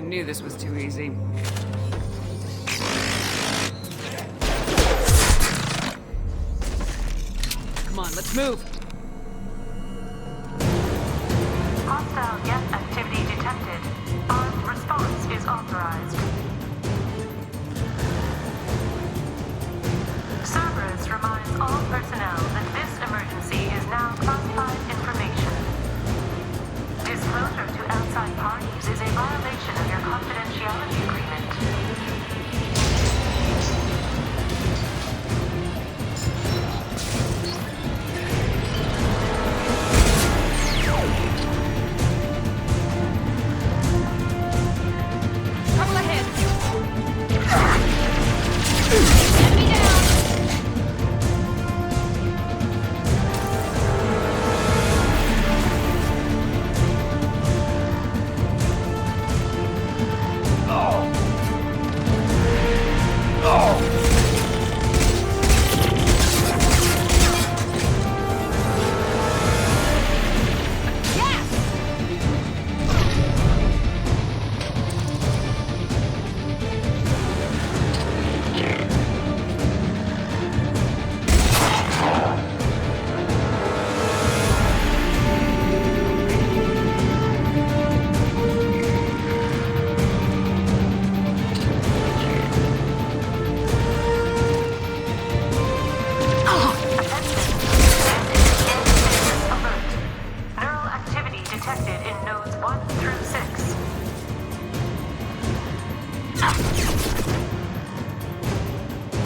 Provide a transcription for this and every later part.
Knew this was too easy. Come on, let's move. Hostile guest activity detected. Armed response is authorized. Cerberus reminds all personnel that this emergency is now classified information. Disclosure to outside parties is a violation of your confidentiality agreement. Trouble ahead. Enemy down.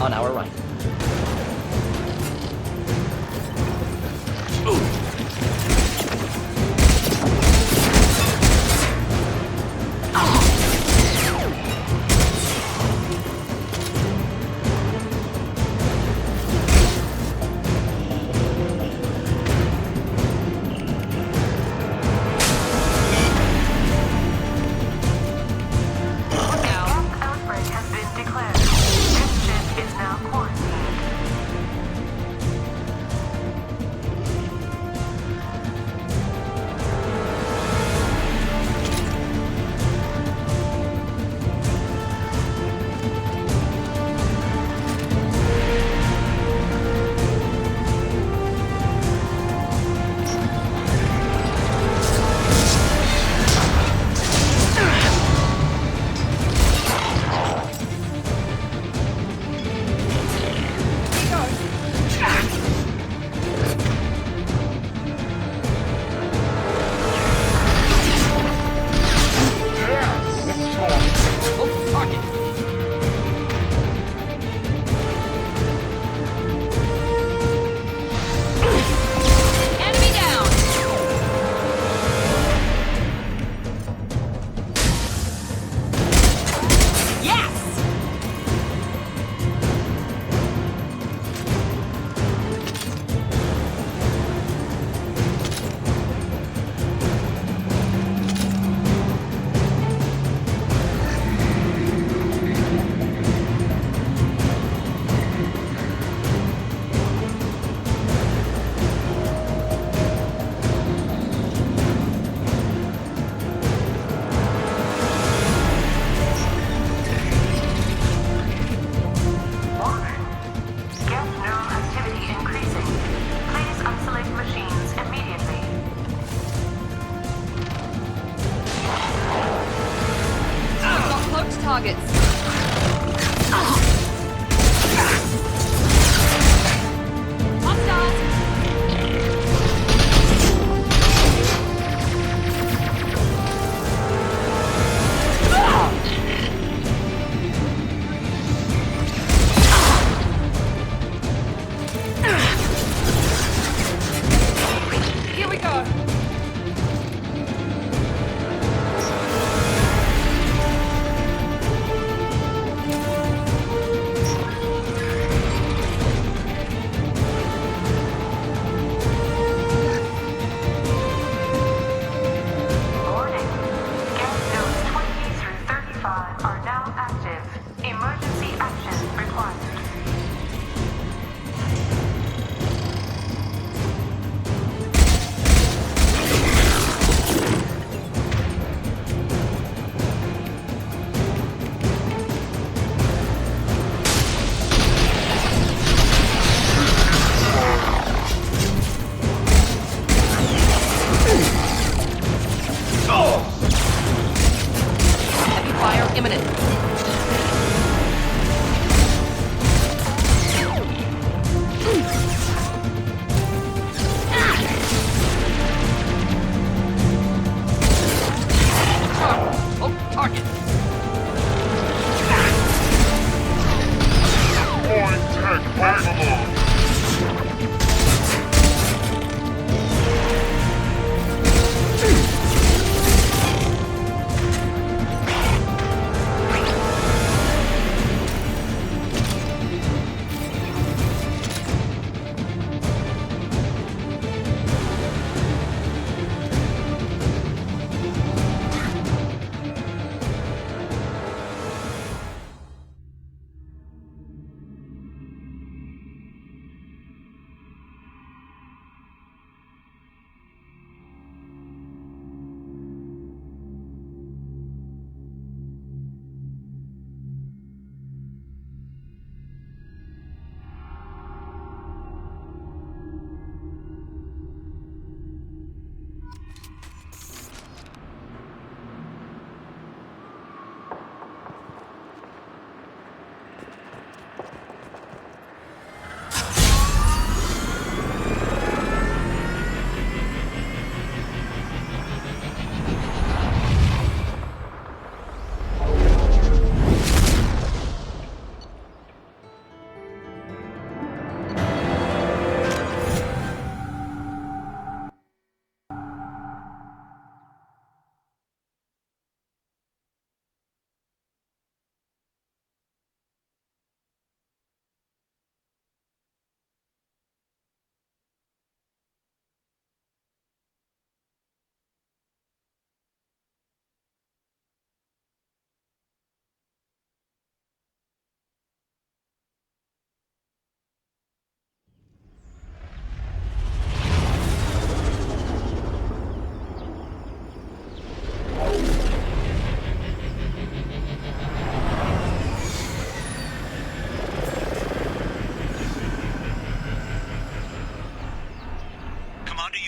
On our right. Outbreak has been declared. This ship is now quarantined.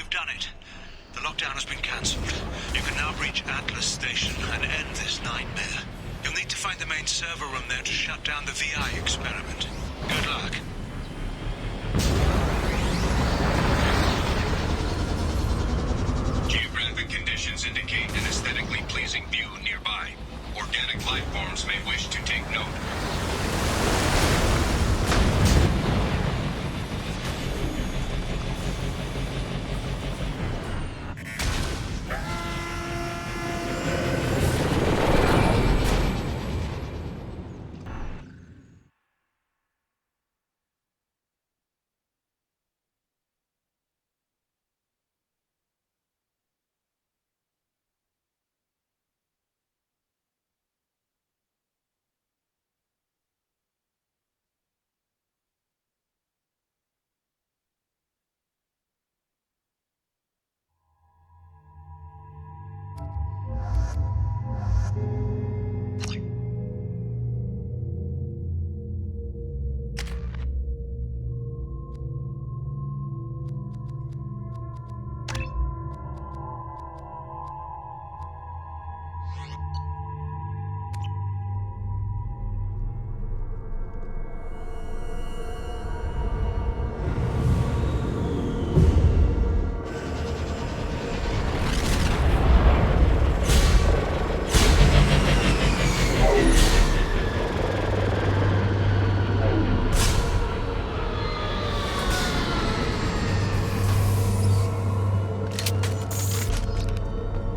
You've done it. The lockdown has been cancelled. You can now reach Atlas Station and end this nightmare. You'll need to find the main server room there to shut down the VI experiment. Good luck. Geographic conditions indicate an aesthetically pleasing view nearby. Organic life forms may wish to take note.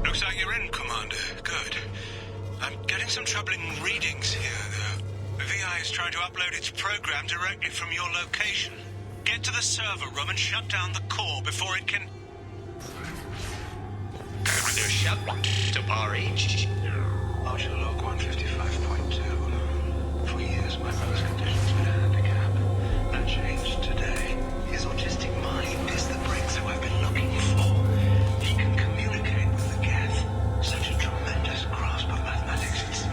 Looks like you're in, Commander. Good. I'm getting some troubling readings here, though. The VI is trying to upload its program directly from your location. Get to the server room and shut down the core before it can... They're shut to bar H. Archer log 155.2. For years, my brother's condition's been a handicap. That changed today. His autistic mind is the breakthrough I've been looking for. He can communicate with the Geth. Such a tremendous grasp of mathematics.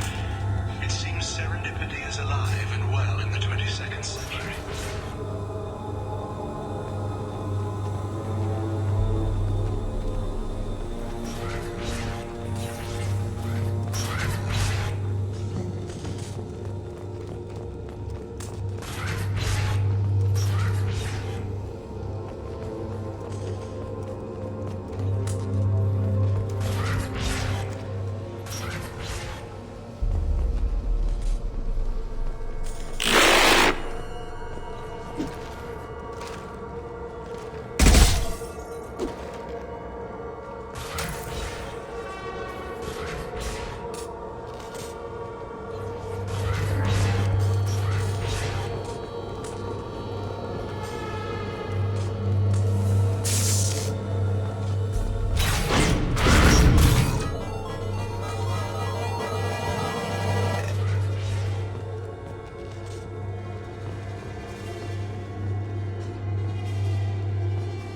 It seems serendipity is alive and well in the 22nd century.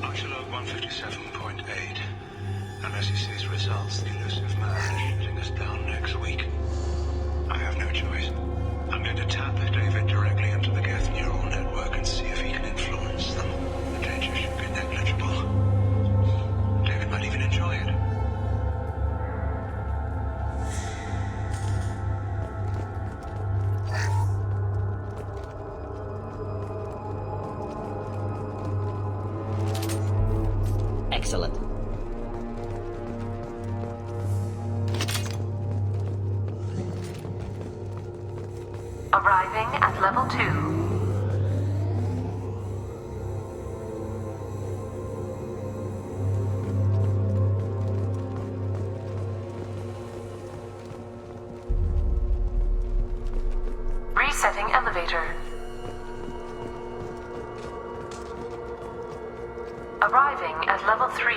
Archer log 157.8. Unless he sees results, the elusive man is shooting us down next week. I have no choice. I'm going to tap David directly into the Geth neural network and see if he can influence them. The danger should be negligible. David might even enjoy it. Excellent. Arriving at level 2. Resetting elevator. Arriving at level 3.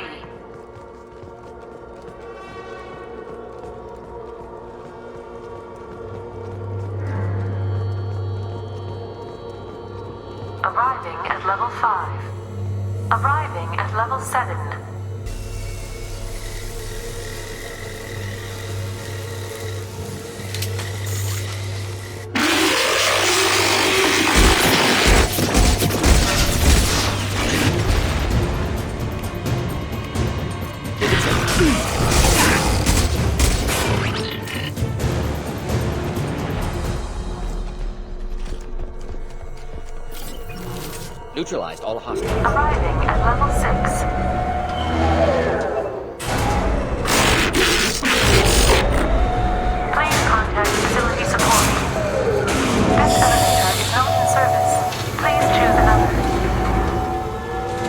Arriving at level 5. Arriving at level 7. Neutralized all hostiles. Arriving at level 6. Please contact facility support. This elevator is not in service. Please choose another.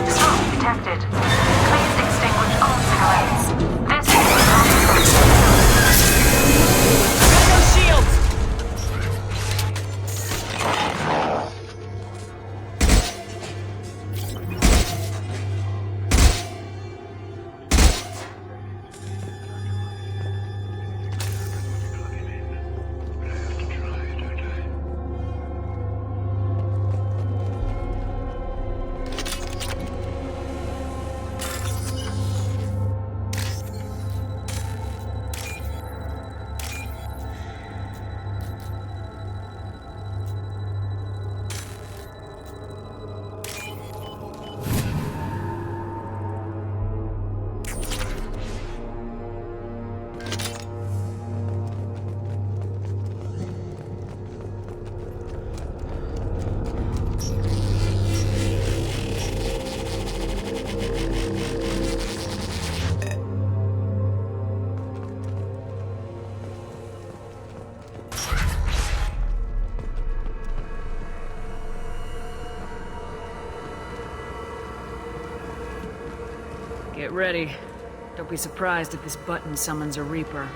Smoke detected. Please extinguish all cigarettes. This is No shields! Get ready. Don't be surprised if this button summons a Reaper.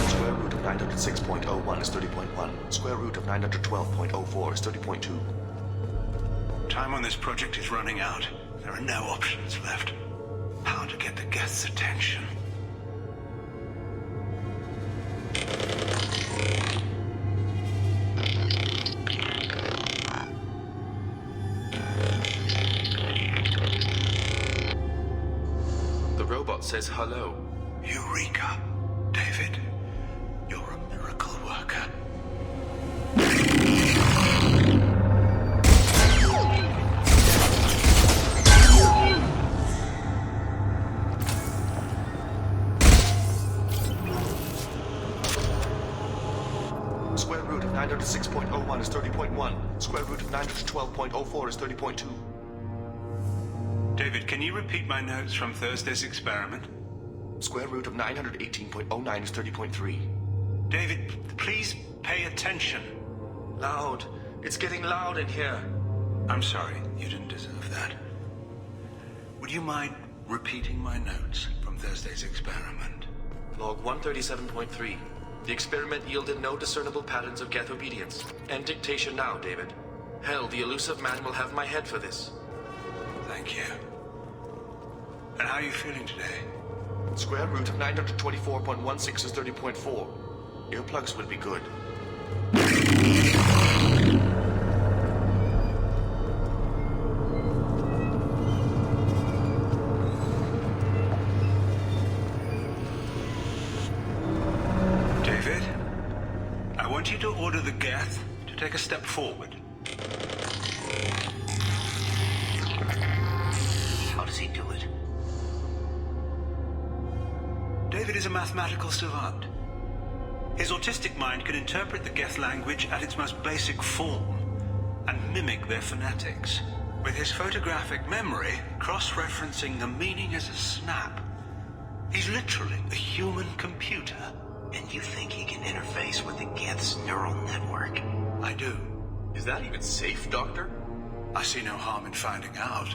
Square root of 906.01 is 30.1. Square root of 912.04 is 30.2. Time on this project is running out. There are no options left. How to get the guests' attention? The robot says hello. Eureka. David, you're a miracle worker. Square root of 906.01 is 30.1. Square root of 912.04 is 30.2. David, can you repeat my notes from Thursday's experiment? Square root of 918.09 is 30.3. David, please pay attention. Loud. It's getting loud in here. I'm sorry, you didn't deserve that. Would you mind repeating my notes from Thursday's experiment? Log 137.3. The experiment yielded no discernible patterns of geth obedience. End dictation now, David. Hell, the elusive man will have my head for this. Thank you. And how are you feeling today? Square root of 924.16 is 30.4. Earplugs would be good. David? want you to order the Geth to take a step forward. How does he do it? David is a mathematical savant. His autistic mind can interpret the Geth language at its most basic form and mimic their phonetics. With his photographic memory, cross-referencing the meaning as a snap. He's literally a human computer. And you think he can interface with the Geth's neural network? I do. Is that even safe, Doctor? I see no harm in finding out.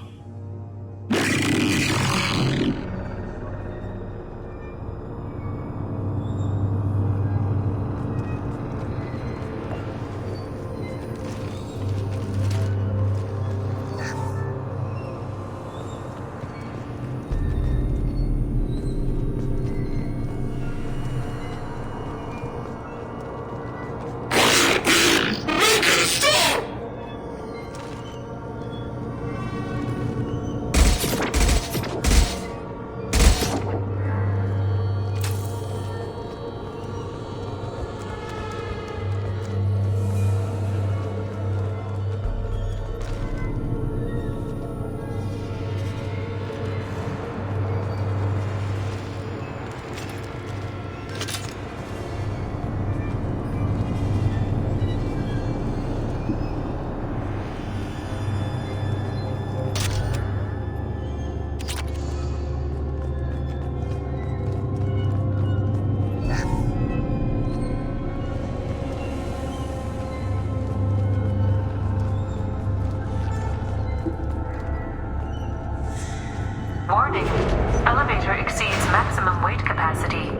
Warning. Elevator exceeds maximum weight capacity.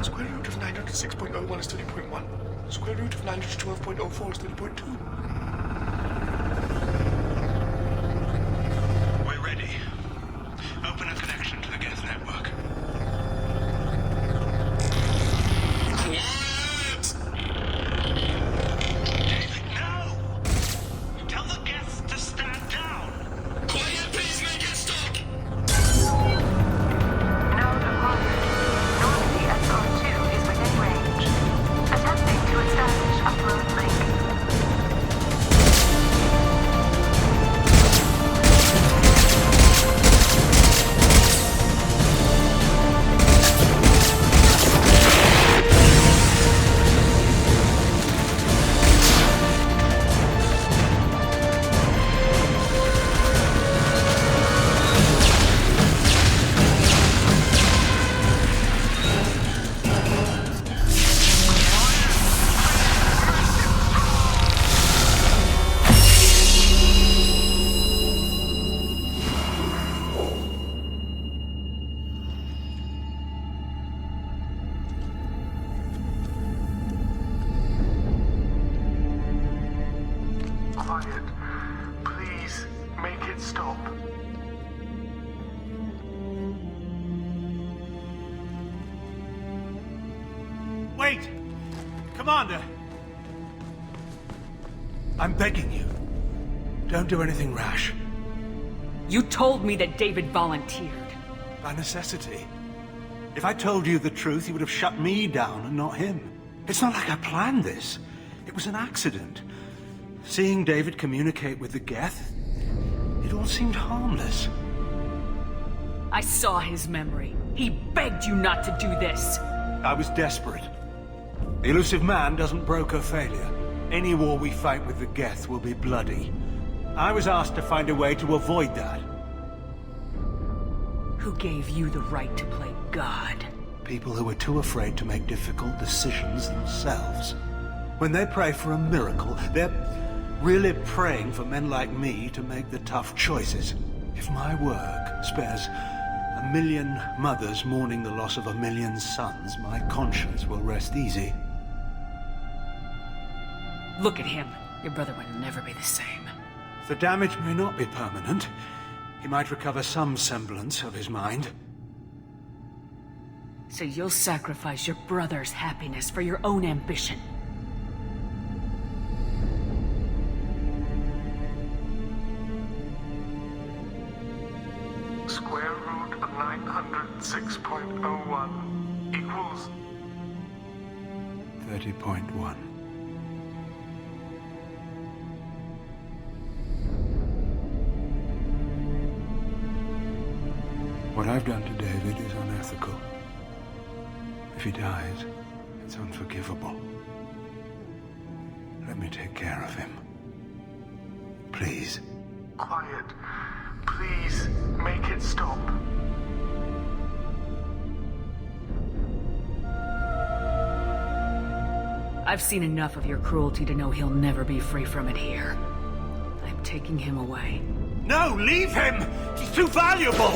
Square root of 906.01 is 30.1. Square root of 912.04 is 30.2. We're ready. Open a connection to the Geth network. David, no! Tell the Geth to stand down! Quiet, pacemaker, stop! Node acquired. Normandy SR2 is within range. Attempting to establish upload link. Quiet. Please, make it stop. Wait! Commander! I'm begging you. Don't do anything rash. You told me that David volunteered. By necessity. If I told you the truth, you would have shut me down and not him. It's not like I planned this. It was an accident. Seeing David communicate with the Geth, it all seemed harmless. I saw his memory. He begged you not to do this. I was desperate. The elusive man doesn't broker failure. Any war we fight with the Geth will be bloody. I was asked to find a way to avoid that. Who gave you the right to play God? People who are too afraid to make difficult decisions themselves. When they pray for a miracle, they're really praying for men like me to make the tough choices. If my work spares 1 million mothers mourning the loss of 1 million sons, my conscience will rest easy. Look at him. Your brother would never be the same. The damage may not be permanent. He might recover some semblance of his mind. So you'll sacrifice your brother's happiness for your own ambition. Square root of 906.01 equals 30.1. What I've done to David is unethical. If he dies, it's unforgivable. Let me take care of him. Please. quiet. Please, make it stop. I've seen enough of your cruelty to know he'll never be free from it here. I'm taking him away. No, leave him! He's too valuable!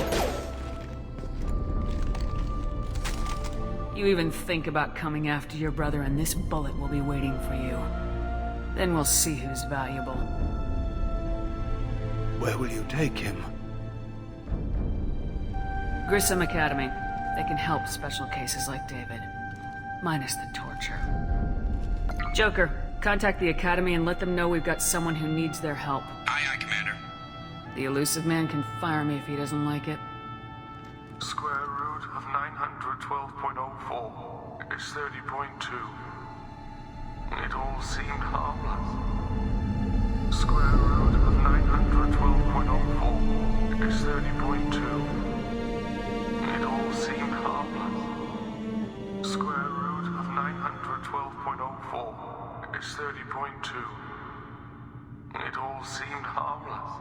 You even think about coming after your brother and this bullet will be waiting for you. Then we'll see who's valuable. Where will you take him? Grissom Academy. They can help special cases like David. Minus the torture. Joker, contact the Academy and let them know we've got someone who needs their help. Aye, aye, Commander. The elusive man can fire me if he doesn't like it. Square root of 912.04 is 30.2. It all seemed harmless. Square root of 912.04 is 30.2. It all seemed harmless. Square root of 912.04 is 30.2. It all seemed harmless.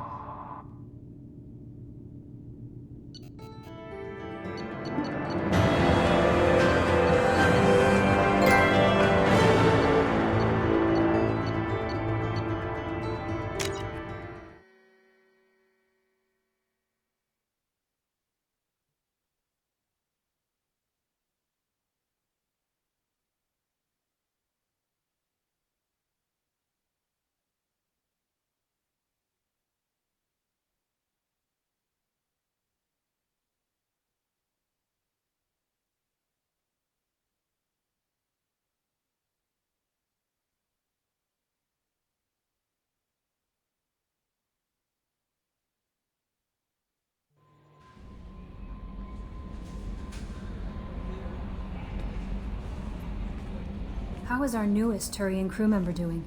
How is our newest Turian crew member doing?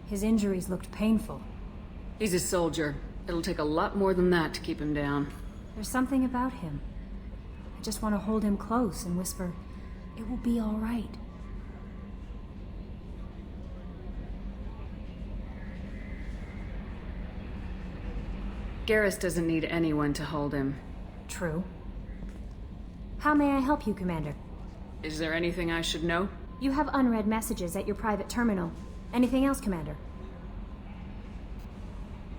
His injuries looked painful. He's a soldier. It'll take a lot more than that to keep him down. There's something about him. I just want to hold him close and whisper, "It will be all right." Garrus doesn't need anyone to hold him. True. How may I help you, Commander? Is there anything I should know? You have unread messages at your private terminal. Anything else, Commander?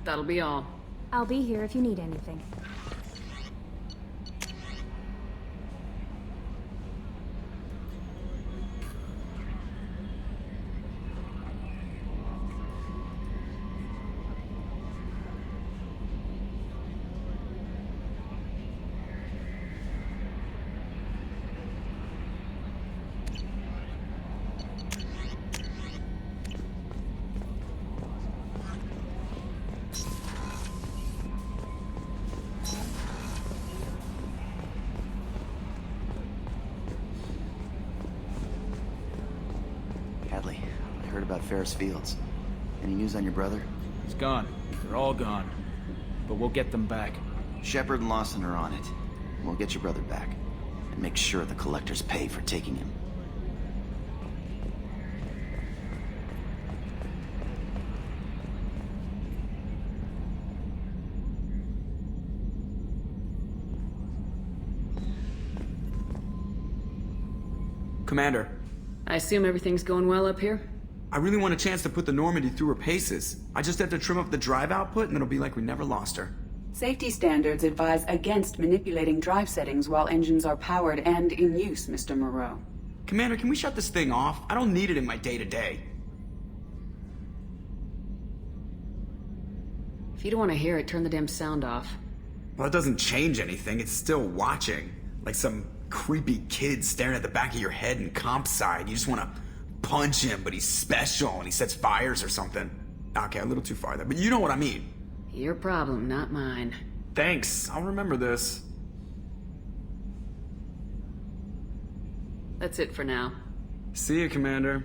That'll be all. I'll be here if you need anything. Hadley, I heard about Ferris Fields. Any news on your brother? He's gone. They're all gone. But we'll get them back. Shepard and Lawson are on it. We'll get your brother back. And make sure the collectors pay for taking him. Commander, I assume everything's going well up here? I really want a chance to put the Normandy through her paces. I just have to trim up the drive output and it'll be like we never lost her. Safety standards advise against manipulating drive settings while engines are powered and in use, Mr. Moreau. Commander, can we shut this thing off? I don't need it in my day-to-day. If you don't want to hear it, turn the damn sound off. Well, it doesn't change anything. It's still watching. Like some creepy kid staring at the back of your head in comp side. You just want to punch him, but he's special and he sets fires or something. Okay, a little too far there, but you know what I mean. Your problem, not mine. Thanks, I'll remember this. That's it for now. See you, Commander.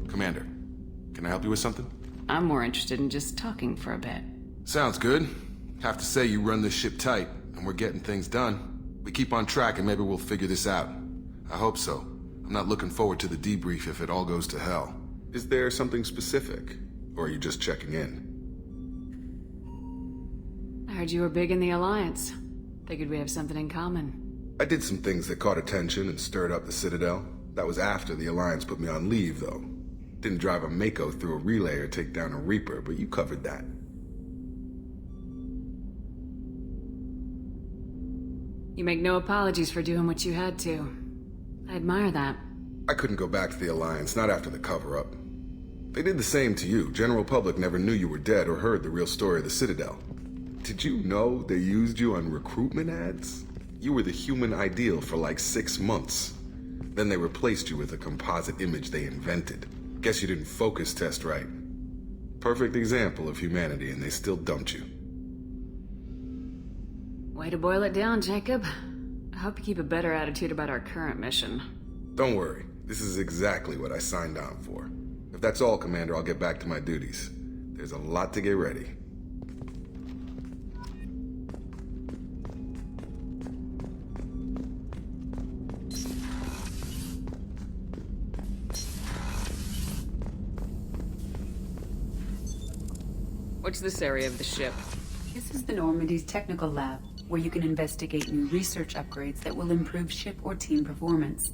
Commander, can I help you with something? I'm more interested in just talking for a bit. Sounds good. Have to say you run this ship tight, and we're getting things done. We keep on track and maybe we'll figure this out. I hope so. I'm not looking forward to the debrief if it all goes to hell. Is there something specific, or are you just checking in? I heard you were big in the Alliance. Figured we have something in common. I did some things that caught attention and stirred up the Citadel. That was after the Alliance put me on leave, though. Didn't drive a Mako through a relay or take down a Reaper, but you covered that. You make no apologies for doing what you had to. I admire that. I couldn't go back to the Alliance, not after the cover-up. They did the same to you. General public never knew you were dead or heard the real story of the Citadel. Did you know they used you on recruitment ads? You were the human ideal for like 6 months. Then they replaced you with a composite image they invented. Guess you didn't focus test right. Perfect example of humanity, and they still dumped you. Way to boil it down, Jacob. I hope you keep a better attitude about our current mission. Don't worry. This is exactly what I signed on for. If that's all, Commander, I'll get back to my duties. There's a lot to get ready. What's this area of the ship? This is the Normandy's technical lab, where you can investigate new research upgrades that will improve ship or team performance.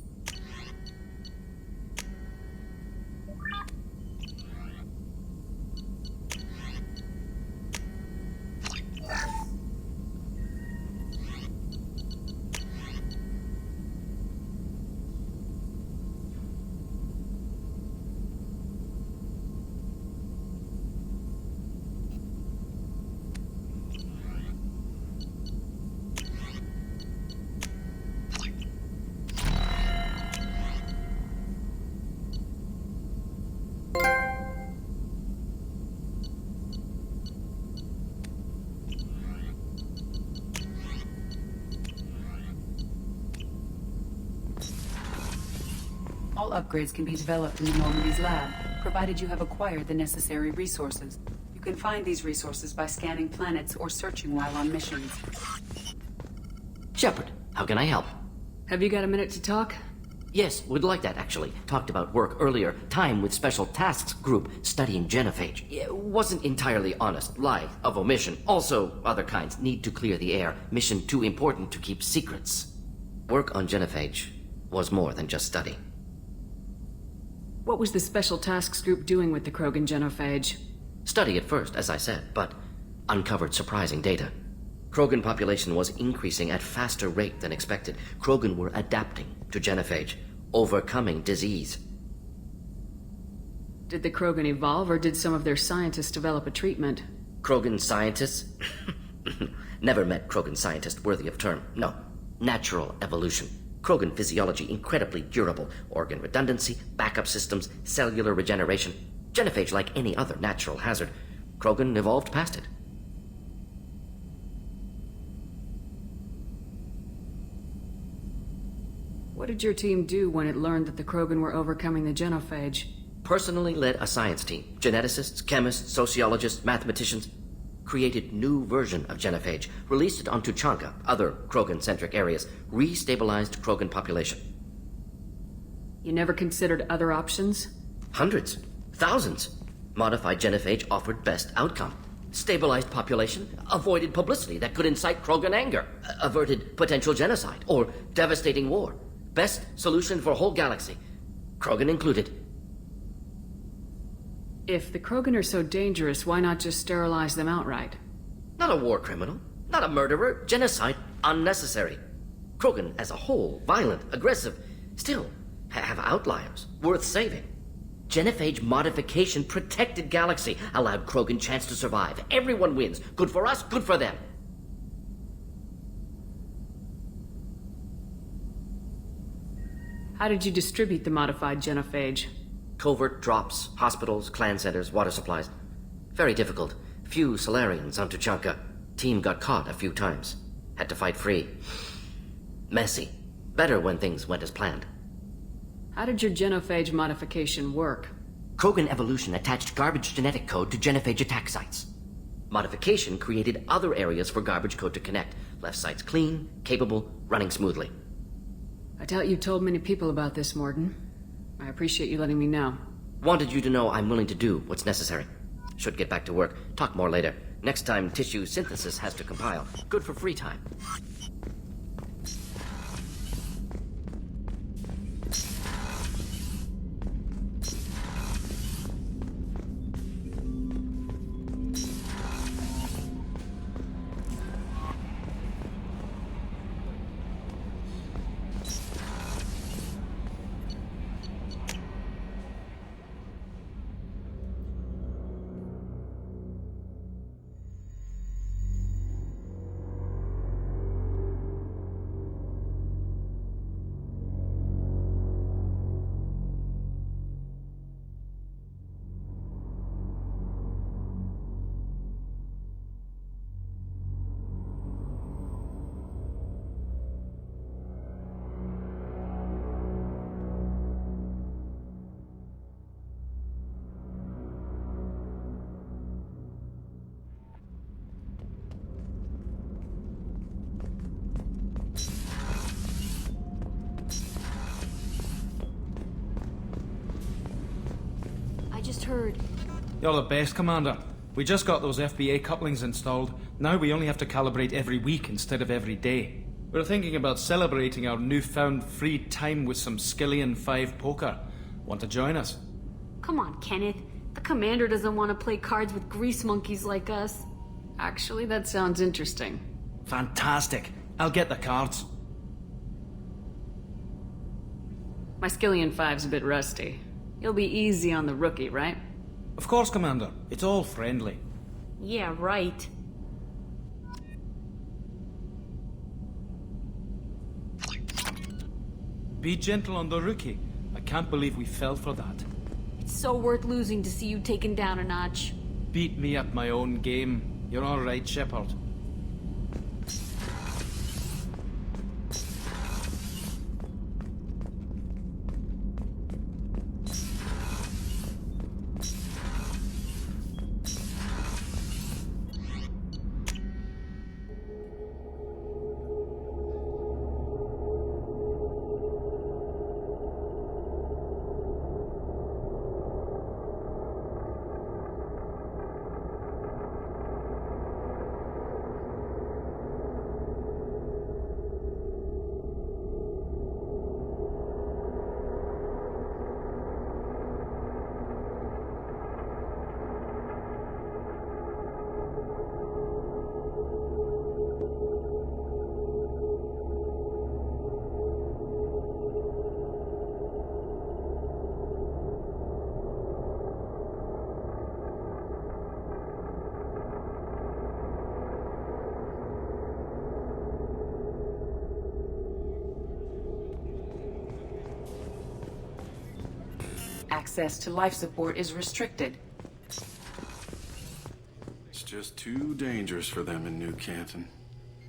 All upgrades can be developed in the Normandy's lab, provided you have acquired the necessary resources. You can find these resources by scanning planets or searching while on missions. Shepard, how can I help? Have you got a minute to talk? Yes, would like that actually. Talked about work earlier. Time with Special Tasks Group studying genophage. It wasn't entirely honest. Lie of omission. Also, other kinds. Need to clear the air. Mission too important to keep secrets. Work on genophage was more than just study. What was the Special Tasks Group doing with the Krogan genophage? Study at first, as I said, but uncovered surprising data. Krogan population was increasing at faster rate than expected. Krogan were adapting to genophage, overcoming disease. Did the Krogan evolve, or did some of their scientists develop a treatment? Krogan scientists? Never met Krogan scientist worthy of term. No. Natural evolution. Krogan physiology incredibly durable. Organ redundancy, backup systems, cellular regeneration. Genophage like any other natural hazard. Krogan evolved past it. What did your team do when it learned that the Krogan were overcoming the genophage? Personally led a science team. Geneticists, chemists, sociologists, mathematicians. created new version of genophage, released it onto Chanka, other Krogan-centric areas, restabilized Krogan population. You never considered other options? Hundreds, thousands. Modified genophage offered best outcome. Stabilized population, avoided publicity that could incite Krogan anger, averted potential genocide, or devastating war. Best solution for whole galaxy, Krogan included. If the Krogan are so dangerous, why not just sterilize them outright? Not a war criminal, not a murderer, genocide unnecessary. Krogan as a whole, violent, aggressive, still have outliers worth saving. Genophage modification protected galaxy, allowed Krogan chance to survive. Everyone wins. Good for us, good for them. How did you distribute the modified genophage? Covert drops, hospitals, clan centers, water supplies. Very difficult. Few Solarians onto Chanka. Team got caught a few times. Had to fight free. Messy. Better when things went as planned. How did your genophage modification work? Krogan evolution attached garbage genetic code to genophage attack sites. Modification created other areas for garbage code to connect. Left sites clean, capable, running smoothly. I doubt you told many people about this, Morden. I appreciate you letting me know. Wanted you to know I'm willing to do what's necessary. Should get back to work. Talk more later. Next time tissue synthesis has to compile. Good for free time. Heard. You're the best, Commander. We just got those FBA couplings installed. Now we only have to calibrate every week instead of every day. We're thinking about celebrating our newfound free time with some Skillian 5 poker. Want to join us? Come on, Kenneth. The commander doesn't want to play cards with grease monkeys like us. Actually, that sounds interesting. Fantastic. I'll get the cards. My Skillian 5's a bit rusty. You'll be easy on the rookie, right? Of course, Commander. It's all friendly. Yeah, right. Be gentle on the rookie. I can't believe we fell for that. It's so worth losing to see you taken down a notch. Beat me at my own game. You're all right, Shepard. Access to life support is restricted. It's just too dangerous for them in New Canton.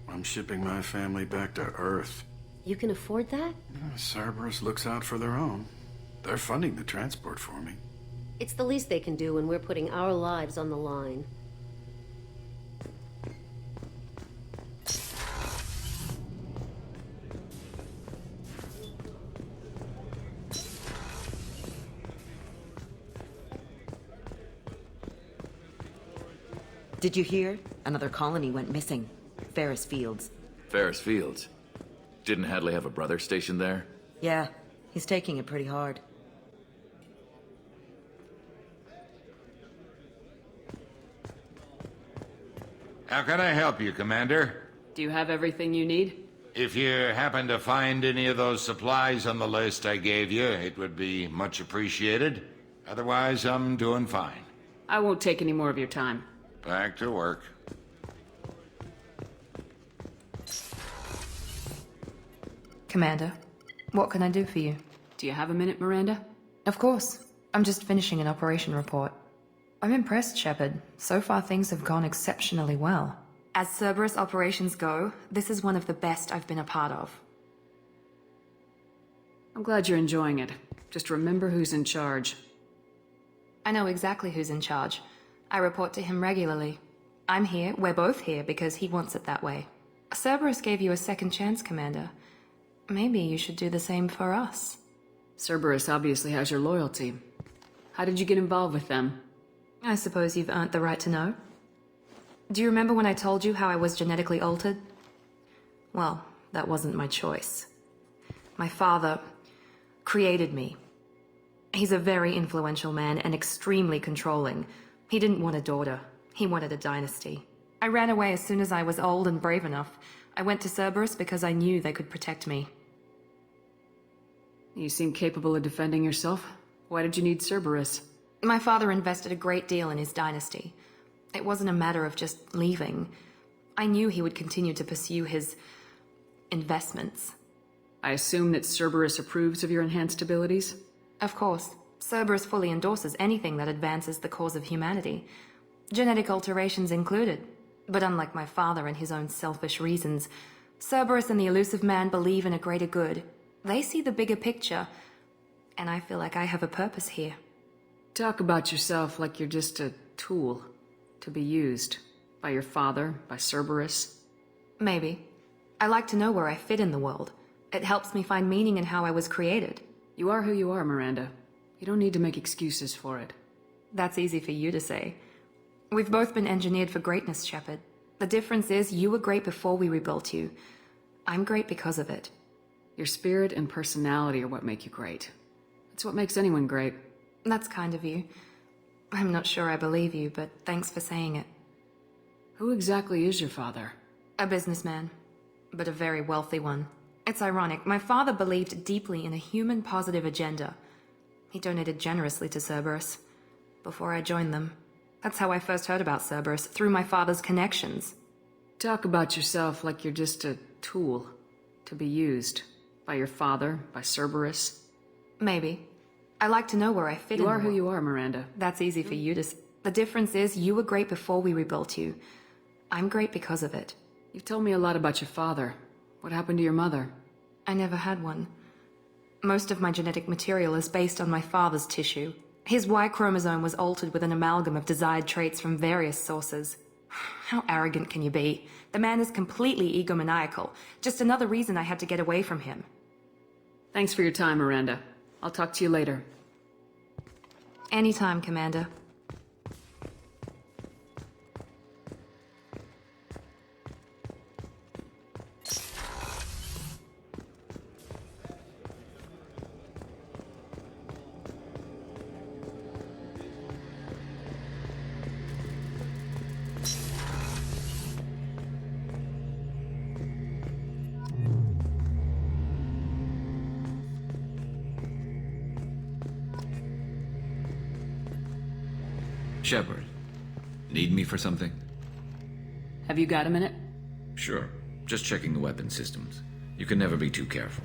I'm shipping my family back to Earth. You can afford that? Cerberus looks out for their own. They're funding the transport for me. It's the least they can do when we're putting our lives on the line. Did you hear? Another colony went missing. Ferris Fields. Ferris Fields? Didn't Hadley have a brother stationed there? Yeah, he's taking it pretty hard. How can I help you, Commander? Do you have everything you need? If you happen to find any of those supplies on the list I gave you, it would be much appreciated. Otherwise, I'm doing fine. I won't take any more of your time. Back to work. Commander, what can I do for you? Do you have a minute, Miranda? Of course. I'm just finishing an operation report. I'm impressed, Shepard. So far things have gone exceptionally well. As Cerberus operations go, this is one of the best I've been a part of. I'm glad you're enjoying it. Just remember who's in charge. I know exactly who's in charge. I report to him regularly. I'm here, we're both here, because he wants it that way. Cerberus gave you a second chance, Commander. Maybe you should do the same for us. Cerberus obviously has your loyalty. How did you get involved with them? I suppose you've earned the right to know. Do you remember when I told you how I was genetically altered? Well, that wasn't my choice. My father created me. He's a very influential man and extremely controlling. He didn't want a daughter. He wanted a dynasty. I ran away as soon as I was old and brave enough. I went to Cerberus because I knew they could protect me. You seem capable of defending yourself. Why did you need Cerberus? My father invested a great deal in his dynasty. It wasn't a matter of just leaving. I knew he would continue to pursue his investments. I assume that Cerberus approves of your enhanced abilities? Of course. Cerberus fully endorses anything that advances the cause of humanity. Genetic alterations included. But unlike my father and his own selfish reasons, Cerberus and the Elusive Man believe in a greater good. They see the bigger picture, and I feel like I have a purpose here. Talk about yourself like you're just a tool to be used by your father, by Cerberus. Maybe. I like to know where I fit in the world. It helps me find meaning in how I was created. You are who you are, Miranda. You don't need to make excuses for it. That's easy for you to say. We've both been engineered for greatness, Shepard. The difference is you were great before we rebuilt you. I'm great because of it. Your spirit and personality are what make you great. That's what makes anyone great. That's kind of you. I'm not sure I believe you, but thanks for saying it. Who exactly is your father? A businessman, but a very wealthy one. It's ironic. My father believed deeply in a human-positive agenda. He donated generously to Cerberus before I joined them. That's how I first heard about Cerberus, through my father's connections. Talk about yourself like you're just a tool to be used by your father, by Cerberus. Maybe. I like to know where I fit in. You are who you are, Miranda. That's easy for you to say. The difference is you were great before we rebuilt you. I'm great because of it. You've told me a lot about your father. What happened to your mother? I never had one. Most of my genetic material is based on my father's tissue. His Y chromosome was altered with an amalgam of desired traits from various sources. How arrogant can you be? The man is completely egomaniacal. Just another reason I had to get away from him. Thanks for your time, Miranda. I'll talk to you later. Anytime, Commander. Shepard, need me for something? Have you got a minute? Sure. Just checking the weapon systems. You can never be too careful.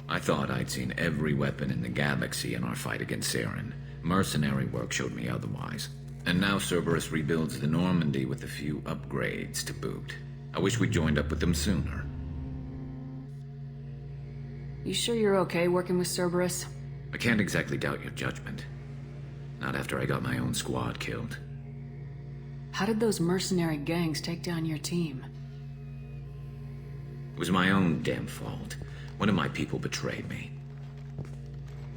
I thought I'd seen every weapon in the galaxy in our fight against Saren. Mercenary work showed me otherwise. And now Cerberus rebuilds the Normandy with a few upgrades to boot. I wish we'd joined up with them sooner. You sure you're okay working with Cerberus? I can't exactly doubt your judgment. Not after I got my own squad killed. How did those mercenary gangs take down your team? It was my own damn fault. One of my people betrayed me.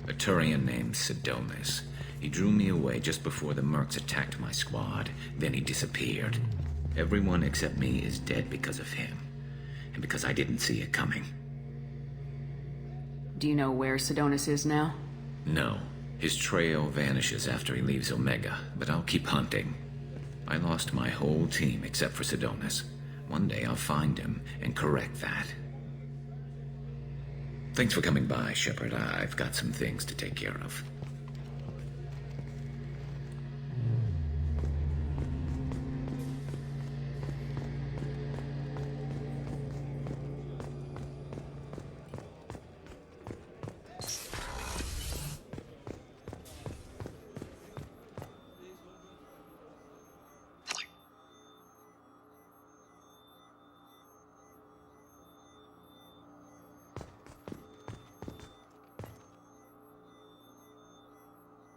A Turian named Sidonis. He drew me away just before the mercs attacked my squad. Then he disappeared. Everyone except me is dead because of him. And because I didn't see it coming. Do you know where Sidonis is now? No. His trail vanishes after he leaves Omega, but I'll keep hunting. I lost my whole team except for Sidonis. One day I'll find him and correct that. Thanks for coming by, Shepard. I've got some things to take care of.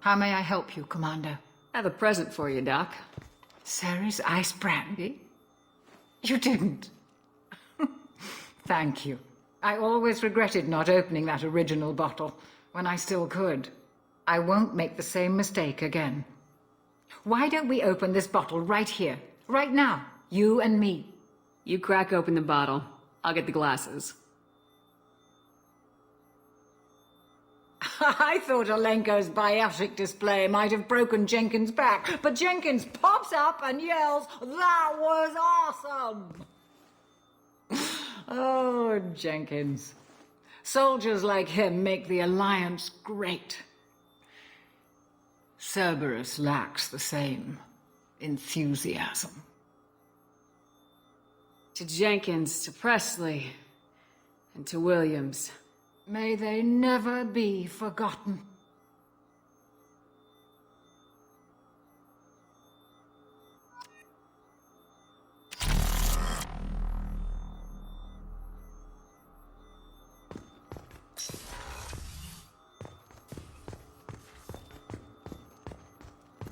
How may I help you, Commander? I have a present for you, Doc. Sarah's ice brandy? You didn't. Thank you. I always regretted not opening that original bottle when I still could. I won't make the same mistake again. Why don't we open this bottle right here, right now, you and me? You crack open the bottle. I'll get the glasses. I thought Alenko's biotic display might have broken Jenkins' back, but Jenkins pops up and yells, "That was awesome!" Oh, Jenkins. Soldiers like him make the Alliance great. Cerberus lacks the same enthusiasm. To Jenkins, to Presley, and to Williams. May they never be forgotten.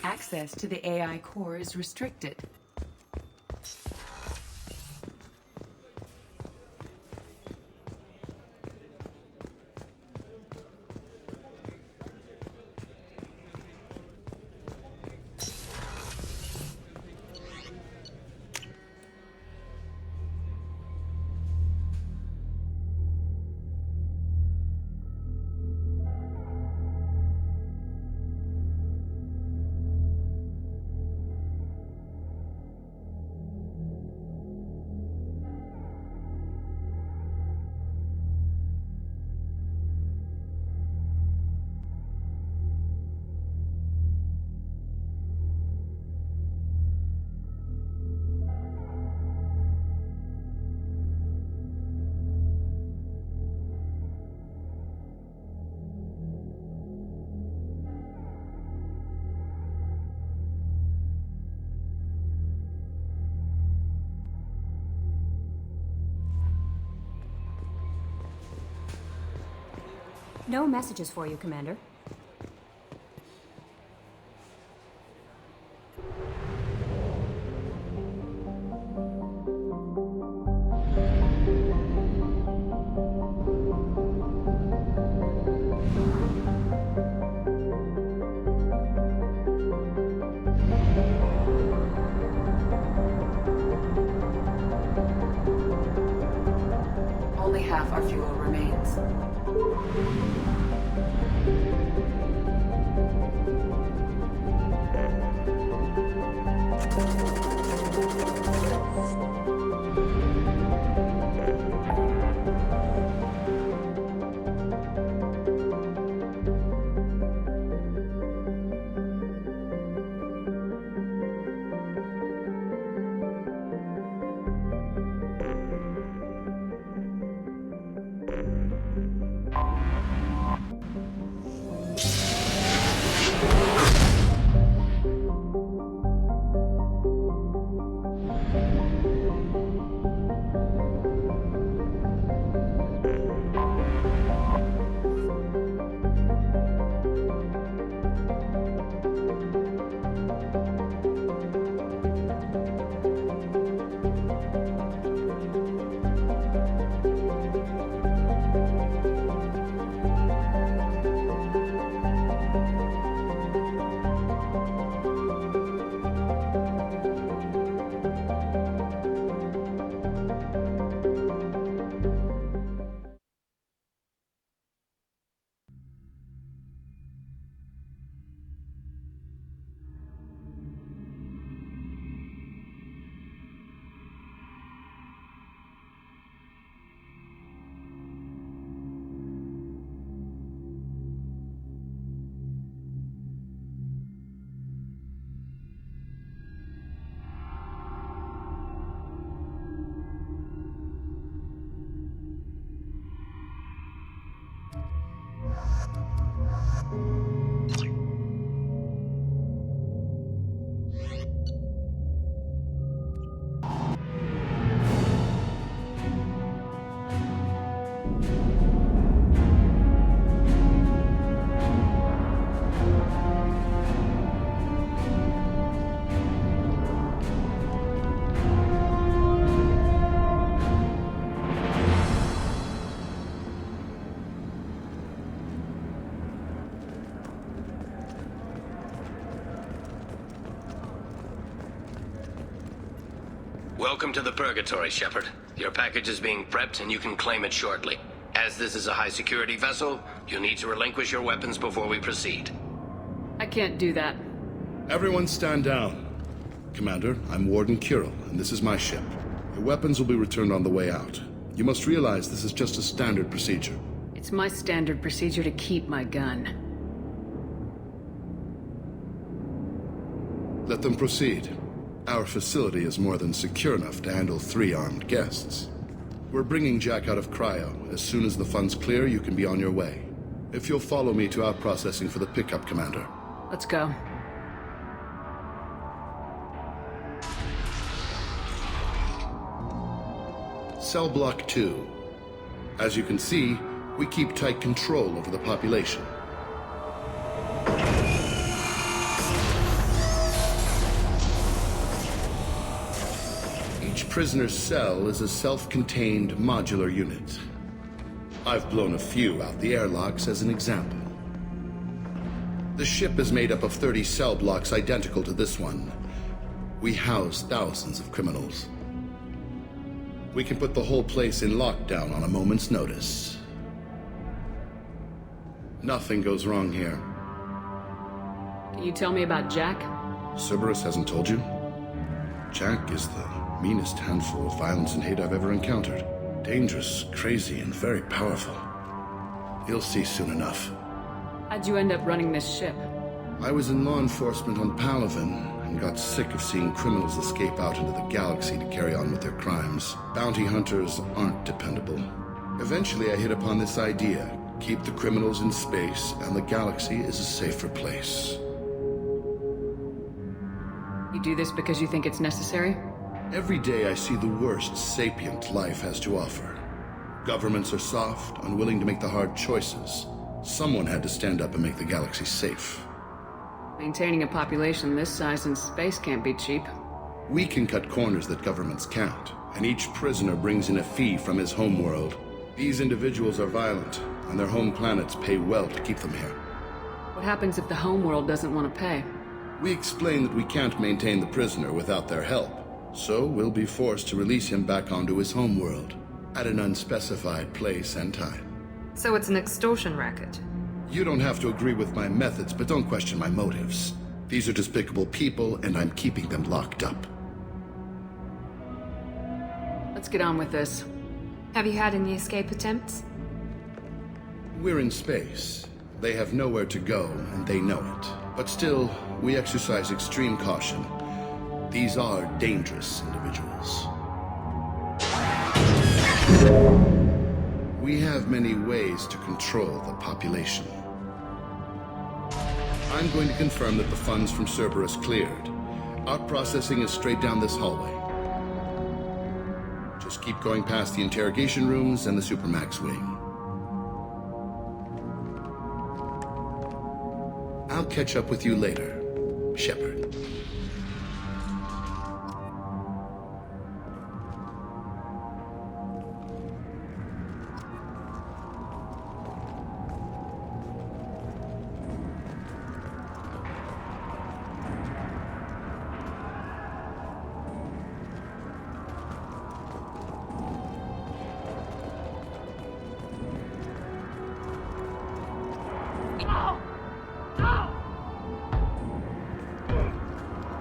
Access to the AI core is restricted. No messages for you, Commander. Only half our fuel remains. Welcome to the Purgatory, Shepard. Your package is being prepped and you can claim it shortly. As this is a high-security vessel, you'll need to relinquish your weapons before we proceed. I can't do that. Everyone stand down. Commander, I'm Warden Kirill, and this is my ship. Your weapons will be returned on the way out. You must realize this is just a standard procedure. It's my standard procedure to keep my gun. Let them proceed. Our facility is more than secure enough to handle 3 armed guests. We're bringing Jack out of cryo. As soon as the funds clear, you can be on your way. If you'll follow me to our processing for the pickup, Commander. Let's go. Cell Block 2. As you can see, we keep tight control over the population. Each prisoner's cell is a self-contained modular unit. I've blown a few out the airlocks as an example. The ship is made up of 30 cell blocks identical to this one. We house thousands of criminals. We can put the whole place in lockdown on a moment's notice. Nothing goes wrong here. Can you tell me about Jack? Cerberus hasn't told you? Jack is the meanest handful of violence and hate I've ever encountered. Dangerous, crazy, and very powerful. You'll see soon enough. How'd you end up running this ship? I was in law enforcement on Palaven and got sick of seeing criminals escape out into the galaxy to carry on with their crimes. Bounty hunters aren't dependable. Eventually I hit upon this idea. Keep the criminals in space and the galaxy is a safer place. You do this because you think it's necessary? Every day I see the worst sapient life has to offer. Governments are soft, unwilling to make the hard choices. Someone had to stand up and make the galaxy safe. Maintaining a population this size in space can't be cheap. We can cut corners that governments can't, and each prisoner brings in a fee from his homeworld. These individuals are violent, and their home planets pay well to keep them here. What happens if the homeworld doesn't want to pay? We explain that we can't maintain the prisoner without their help. So we'll be forced to release him back onto his homeworld, at an unspecified place and time. So it's an extortion racket? You don't have to agree with my methods, but don't question my motives. These are despicable people, and I'm keeping them locked up. Let's get on with this. Have you had any escape attempts? We're in space. They have nowhere to go, and they know it. But still, we exercise extreme caution. These are dangerous individuals. We have many ways to control the population. I'm going to confirm that the funds from Cerberus cleared. Our processing is straight down this hallway. Just keep going past the interrogation rooms and the Supermax wing. I'll catch up with you later, Shepard.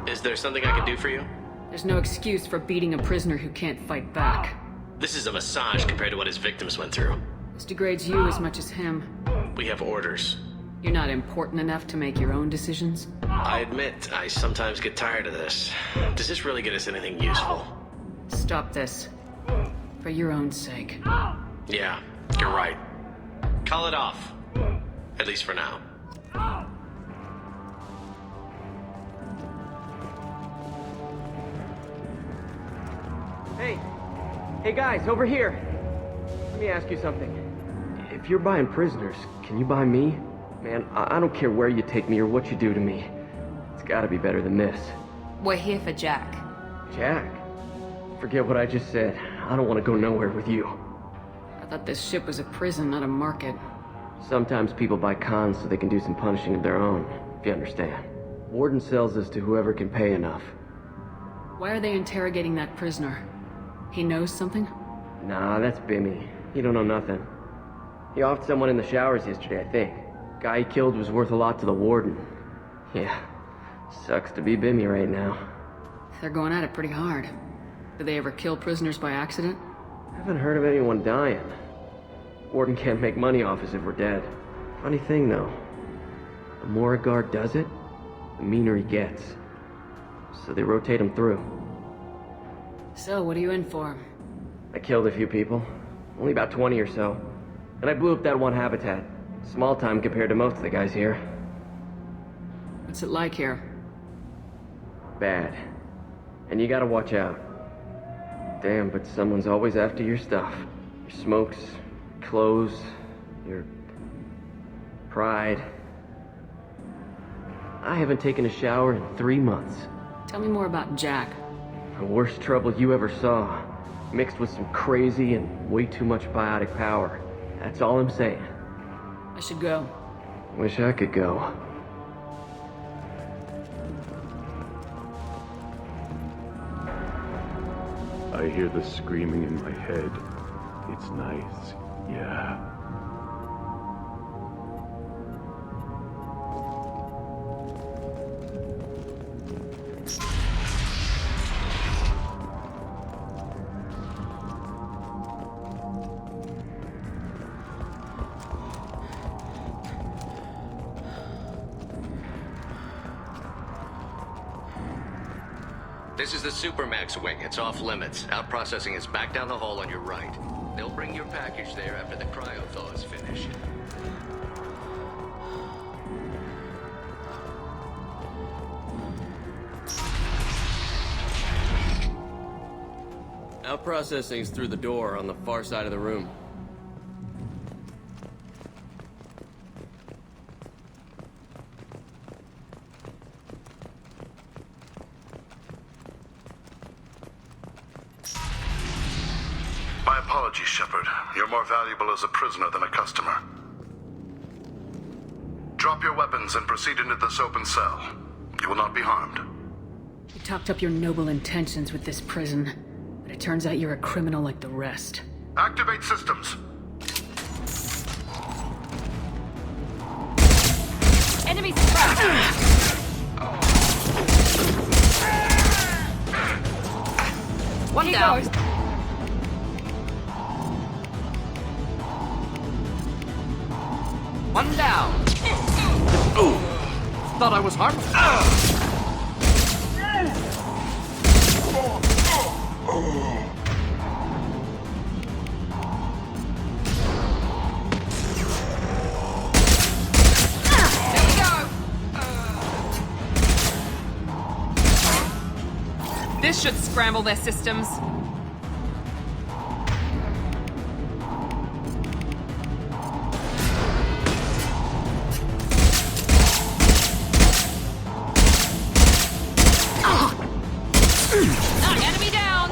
Is there something I can do for you? There's no excuse for beating a prisoner who can't fight back. This is a massage compared to what his victims went through. This degrades you as much as him. We have orders. You're not important enough to make your own decisions? I admit, I sometimes get tired of this. Does this really get us anything useful? Stop this. For your own sake. Yeah, you're right. Call it off. At least for now. Hey guys, over here. Let me ask you something. If you're buying prisoners, can you buy me? Man, I don't care where you take me or what you do to me. It's gotta be better than this. We're here for Jack. Jack? Forget what I just said. I don't want to go nowhere with you. I thought this ship was a prison, not a market. Sometimes people buy cons so they can do some punishing of their own, if you understand. Warden sells us to whoever can pay enough. Why are they interrogating that prisoner? He knows something? Nah, that's Bimmy. He don't know nothing. He offed someone in the showers yesterday, I think. Guy he killed was worth a lot to the warden. Yeah, sucks to be Bimmy right now. They're going at it pretty hard. Do they ever kill prisoners by accident? Haven't heard of anyone dying. Warden can't make money off us if we're dead. Funny thing, though. The more a guard does it, the meaner he gets. So they rotate him through. So, what are you in for? I killed a few people. Only about 20 or so. And I blew up that one habitat. Small time compared to most of the guys here. What's it like here? Bad. And you gotta watch out. Damn, but someone's always after your stuff. Your smokes, clothes, your pride. I haven't taken a shower in 3 months. Tell me more about Jack. The worst trouble you ever saw. Mixed with some crazy and way too much biotic power. That's all I'm saying. I should go. Wish I could go. I hear the screaming in my head. It's nice, yeah. This is the Supermax wing. It's off limits. Out processing is back down the hall on your right. They'll bring your package there after the cryo-thaw is finished. Out processing's through the door on the far side of the room. My apologies, Shepard. You're more valuable as a prisoner than a customer. Drop your weapons and proceed into this open cell. You will not be harmed. You talked up your noble intentions with this prison, but it turns out you're a criminal like the rest. Activate systems. Enemy suppressed! One down. One down. Ooh. Thought I was harmless. There we go! This should scramble their systems. Enemy down!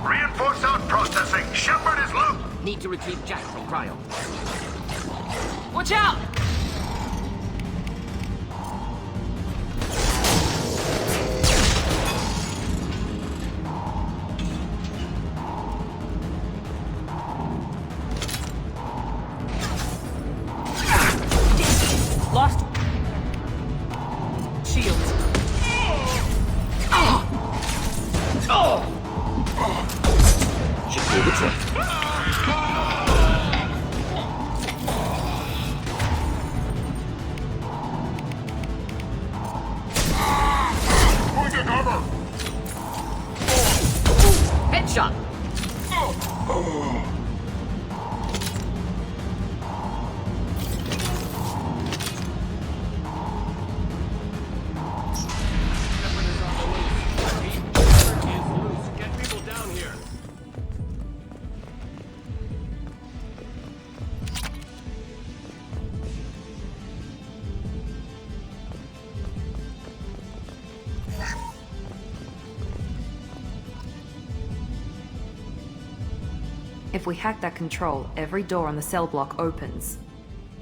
Reinforce out processing. Shepard is loose. Need to retrieve Jack from cryo. Watch out! Lost. Shields. Should do the trick. Headshot. Get people down here. If we hack that control, every door on the cell block opens.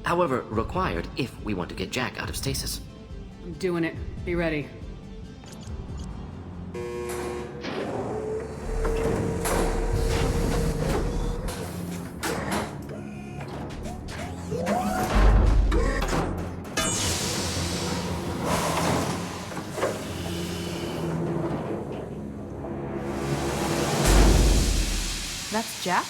However, required if we want to get Jack out of stasis. I'm doing it. Be ready. That's Jack?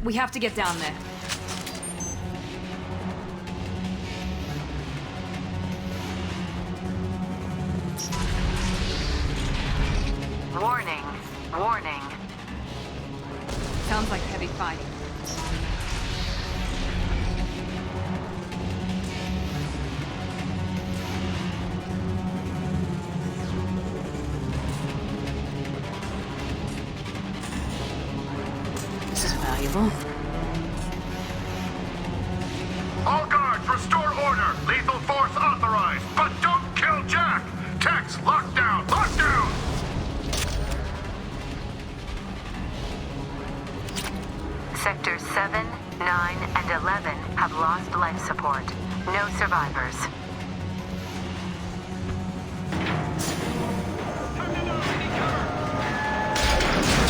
We have to get down there. Warning. Warning. Sounds like heavy fighting. This is valuable. All guards, restore order. Lethal force authorized, but don't kill Jack. Tex, lockdown, lockdown. Sectors 7, 9, and 11 have lost life support. No survivors.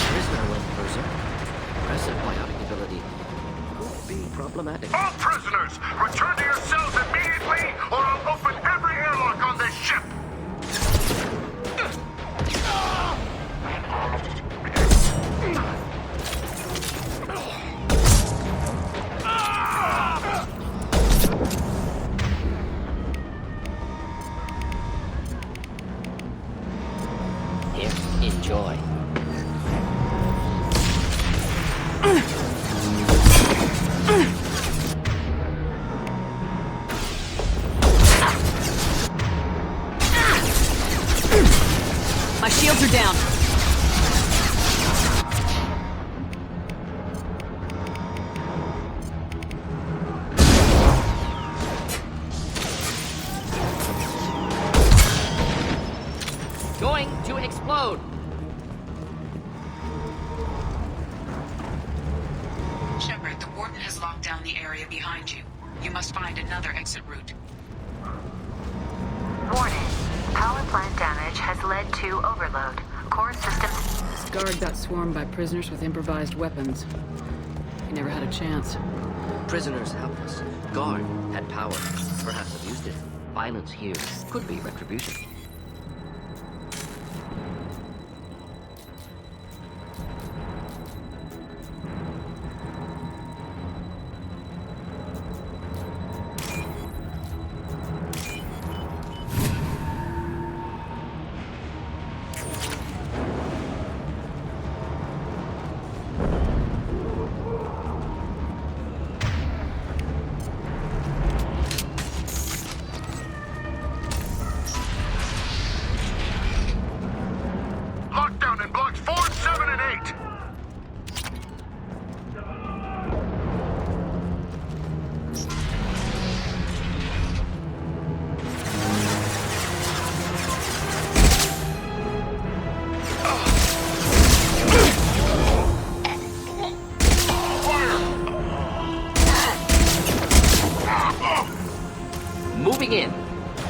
Prisoner went berserk. Impressive biotic ability. Could be problematic. All prisoners, return to your cells immediately, or I'll open every airlock on this ship. Here, enjoy. My shields are down. Going to explode. Shepard, the Warden has locked down the area behind you. You must find another exit route. Warning. Power plant damage has led to overload. Core systems... This guard got swarmed by prisoners with improvised weapons. He never had a chance. Prisoners helpless. Guard had power. Perhaps abused it. Violence here could be retribution. Lockdown in blocks 4, 7, and 8. Moving in.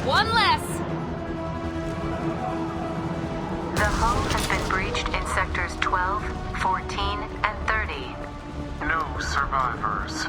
One less! The hull has been breached in sectors 12, 14, and 30. No survivors.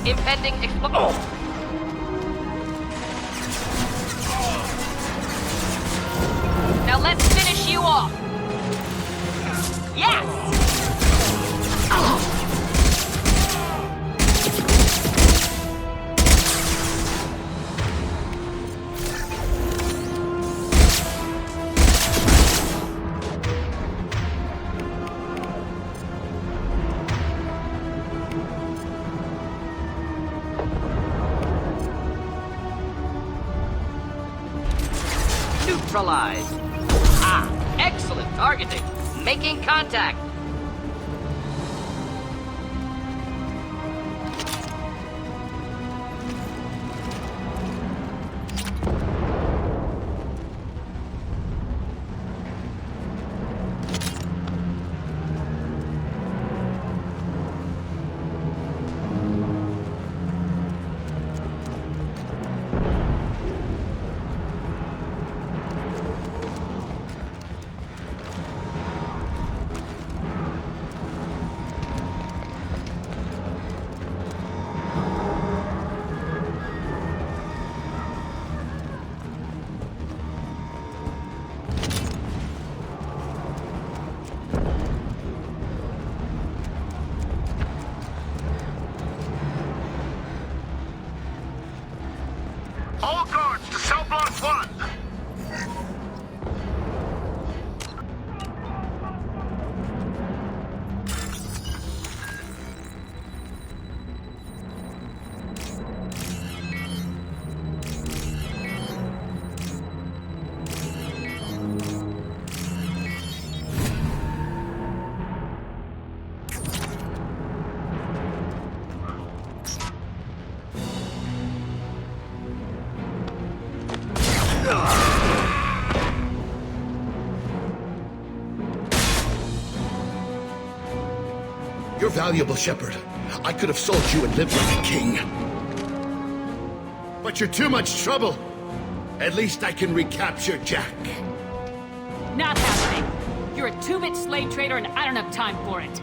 Impending explosion. Now let's finish you off. Yes! Neutralized. Ah, excellent targeting. Making contact. All guards to cell block 1. You're valuable, Shepard. I could have sold you and lived like a king. But you're too much trouble. At least I can recapture Jack. Not happening. You're a 2-bit slave trader and I don't have time for it.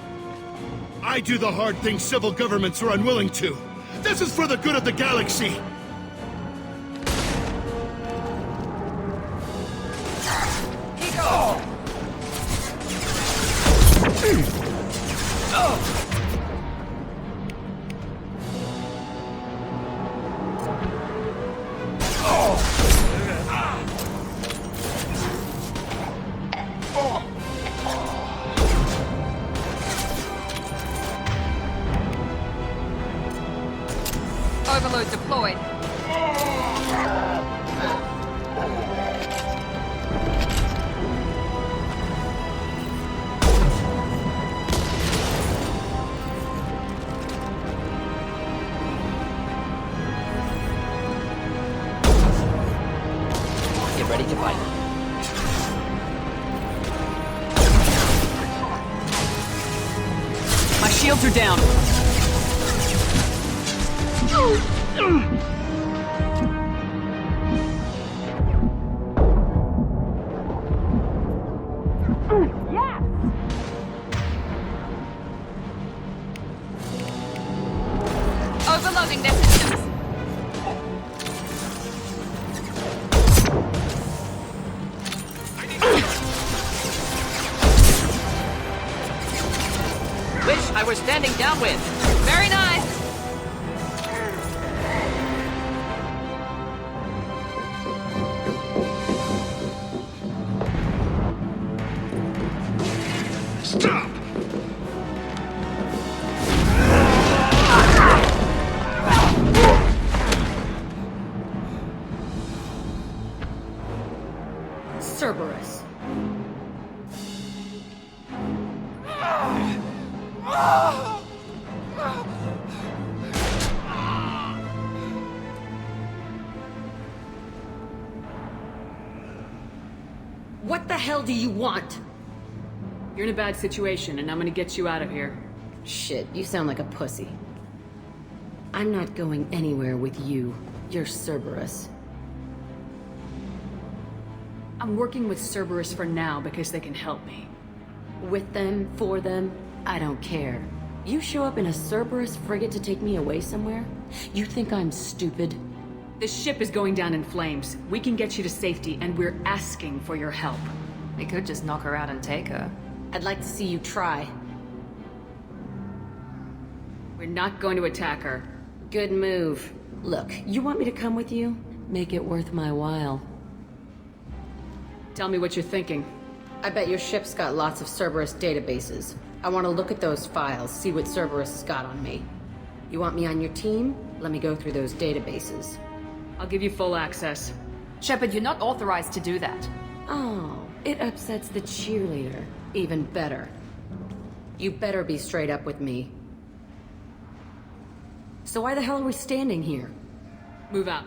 I do the hard things civil governments are unwilling to. This is for the good of the galaxy. Overload deployed. Get ready to fight. My shields are down. Overloading their systems. Wish I were standing downwind. Very nice. Stop! Cerberus. What the hell do you want? You're in a bad situation, and I'm gonna get you out of here. Shit, you sound like a pussy. I'm not going anywhere with you. You're Cerberus. I'm working with Cerberus for now because they can help me. With them, for them, I don't care. You show up in a Cerberus frigate to take me away somewhere? You think I'm stupid? The ship is going down in flames. We can get you to safety, and we're asking for your help. We could just knock her out and take her. I'd like to see you try. We're not going to attack her. Good move. Look, you want me to come with you? Make it worth my while. Tell me what you're thinking. I bet your ship's got lots of Cerberus databases. I want to look at those files, see what Cerberus has got on me. You want me on your team? Let me go through those databases. I'll give you full access. Shepard, you're not authorized to do that. Oh, it upsets the cheerleader. Even better. You better be straight up with me. So why the hell are we standing here? Move out.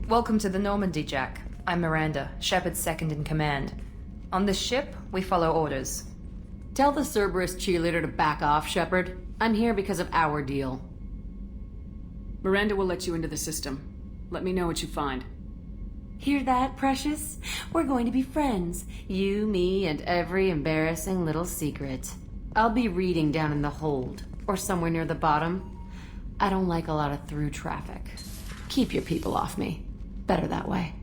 Welcome to the Normandy, Jack. I'm Miranda, Shepard's second in command. On this ship, we follow orders. Tell the Cerberus cheerleader to back off, Shepard. I'm here because of our deal. Miranda will let you into the system. Let me know what you find. Hear that, Precious? We're going to be friends. You, me, and every embarrassing little secret. I'll be reading down in the hold, or somewhere near the bottom. I don't like a lot of through traffic. Keep your people off me. Better that way.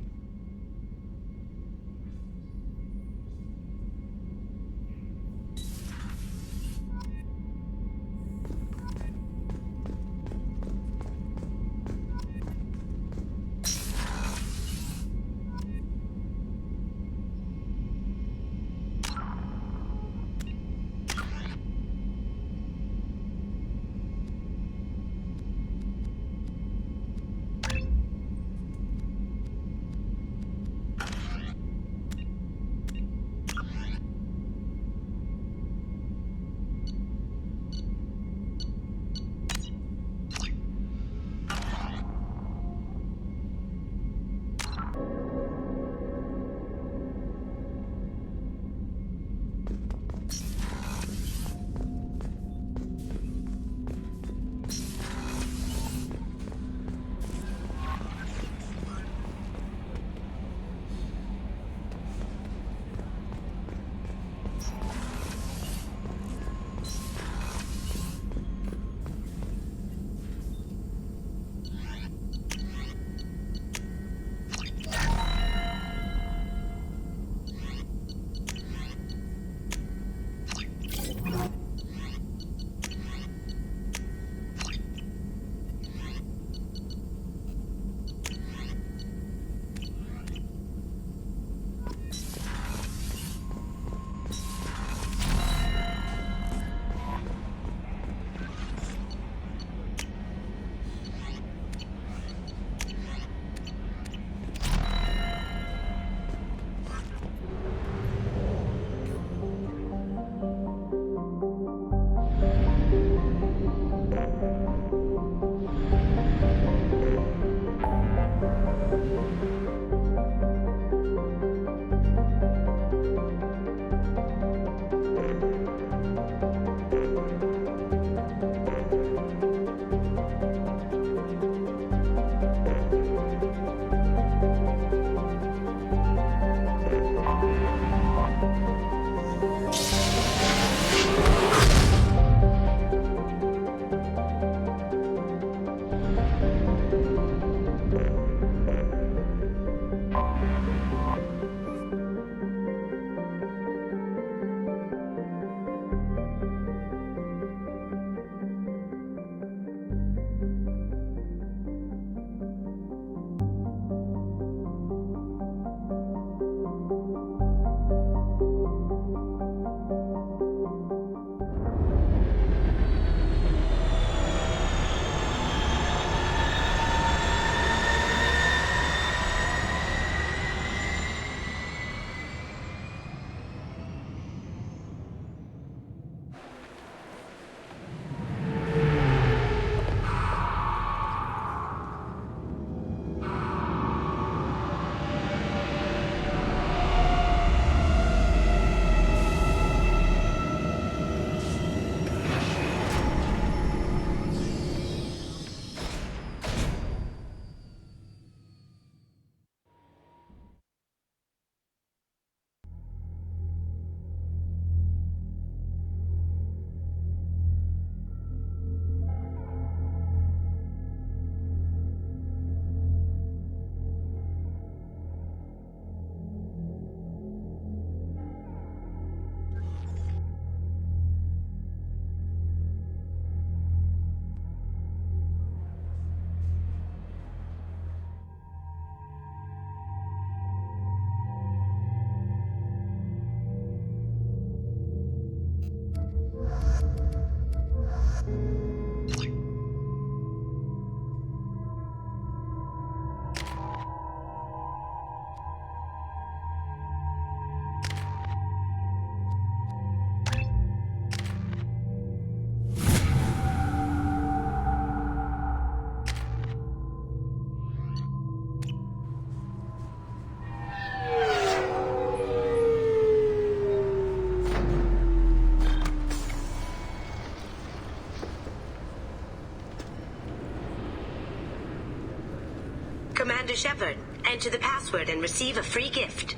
Commander Shepard, enter the password and receive a free gift.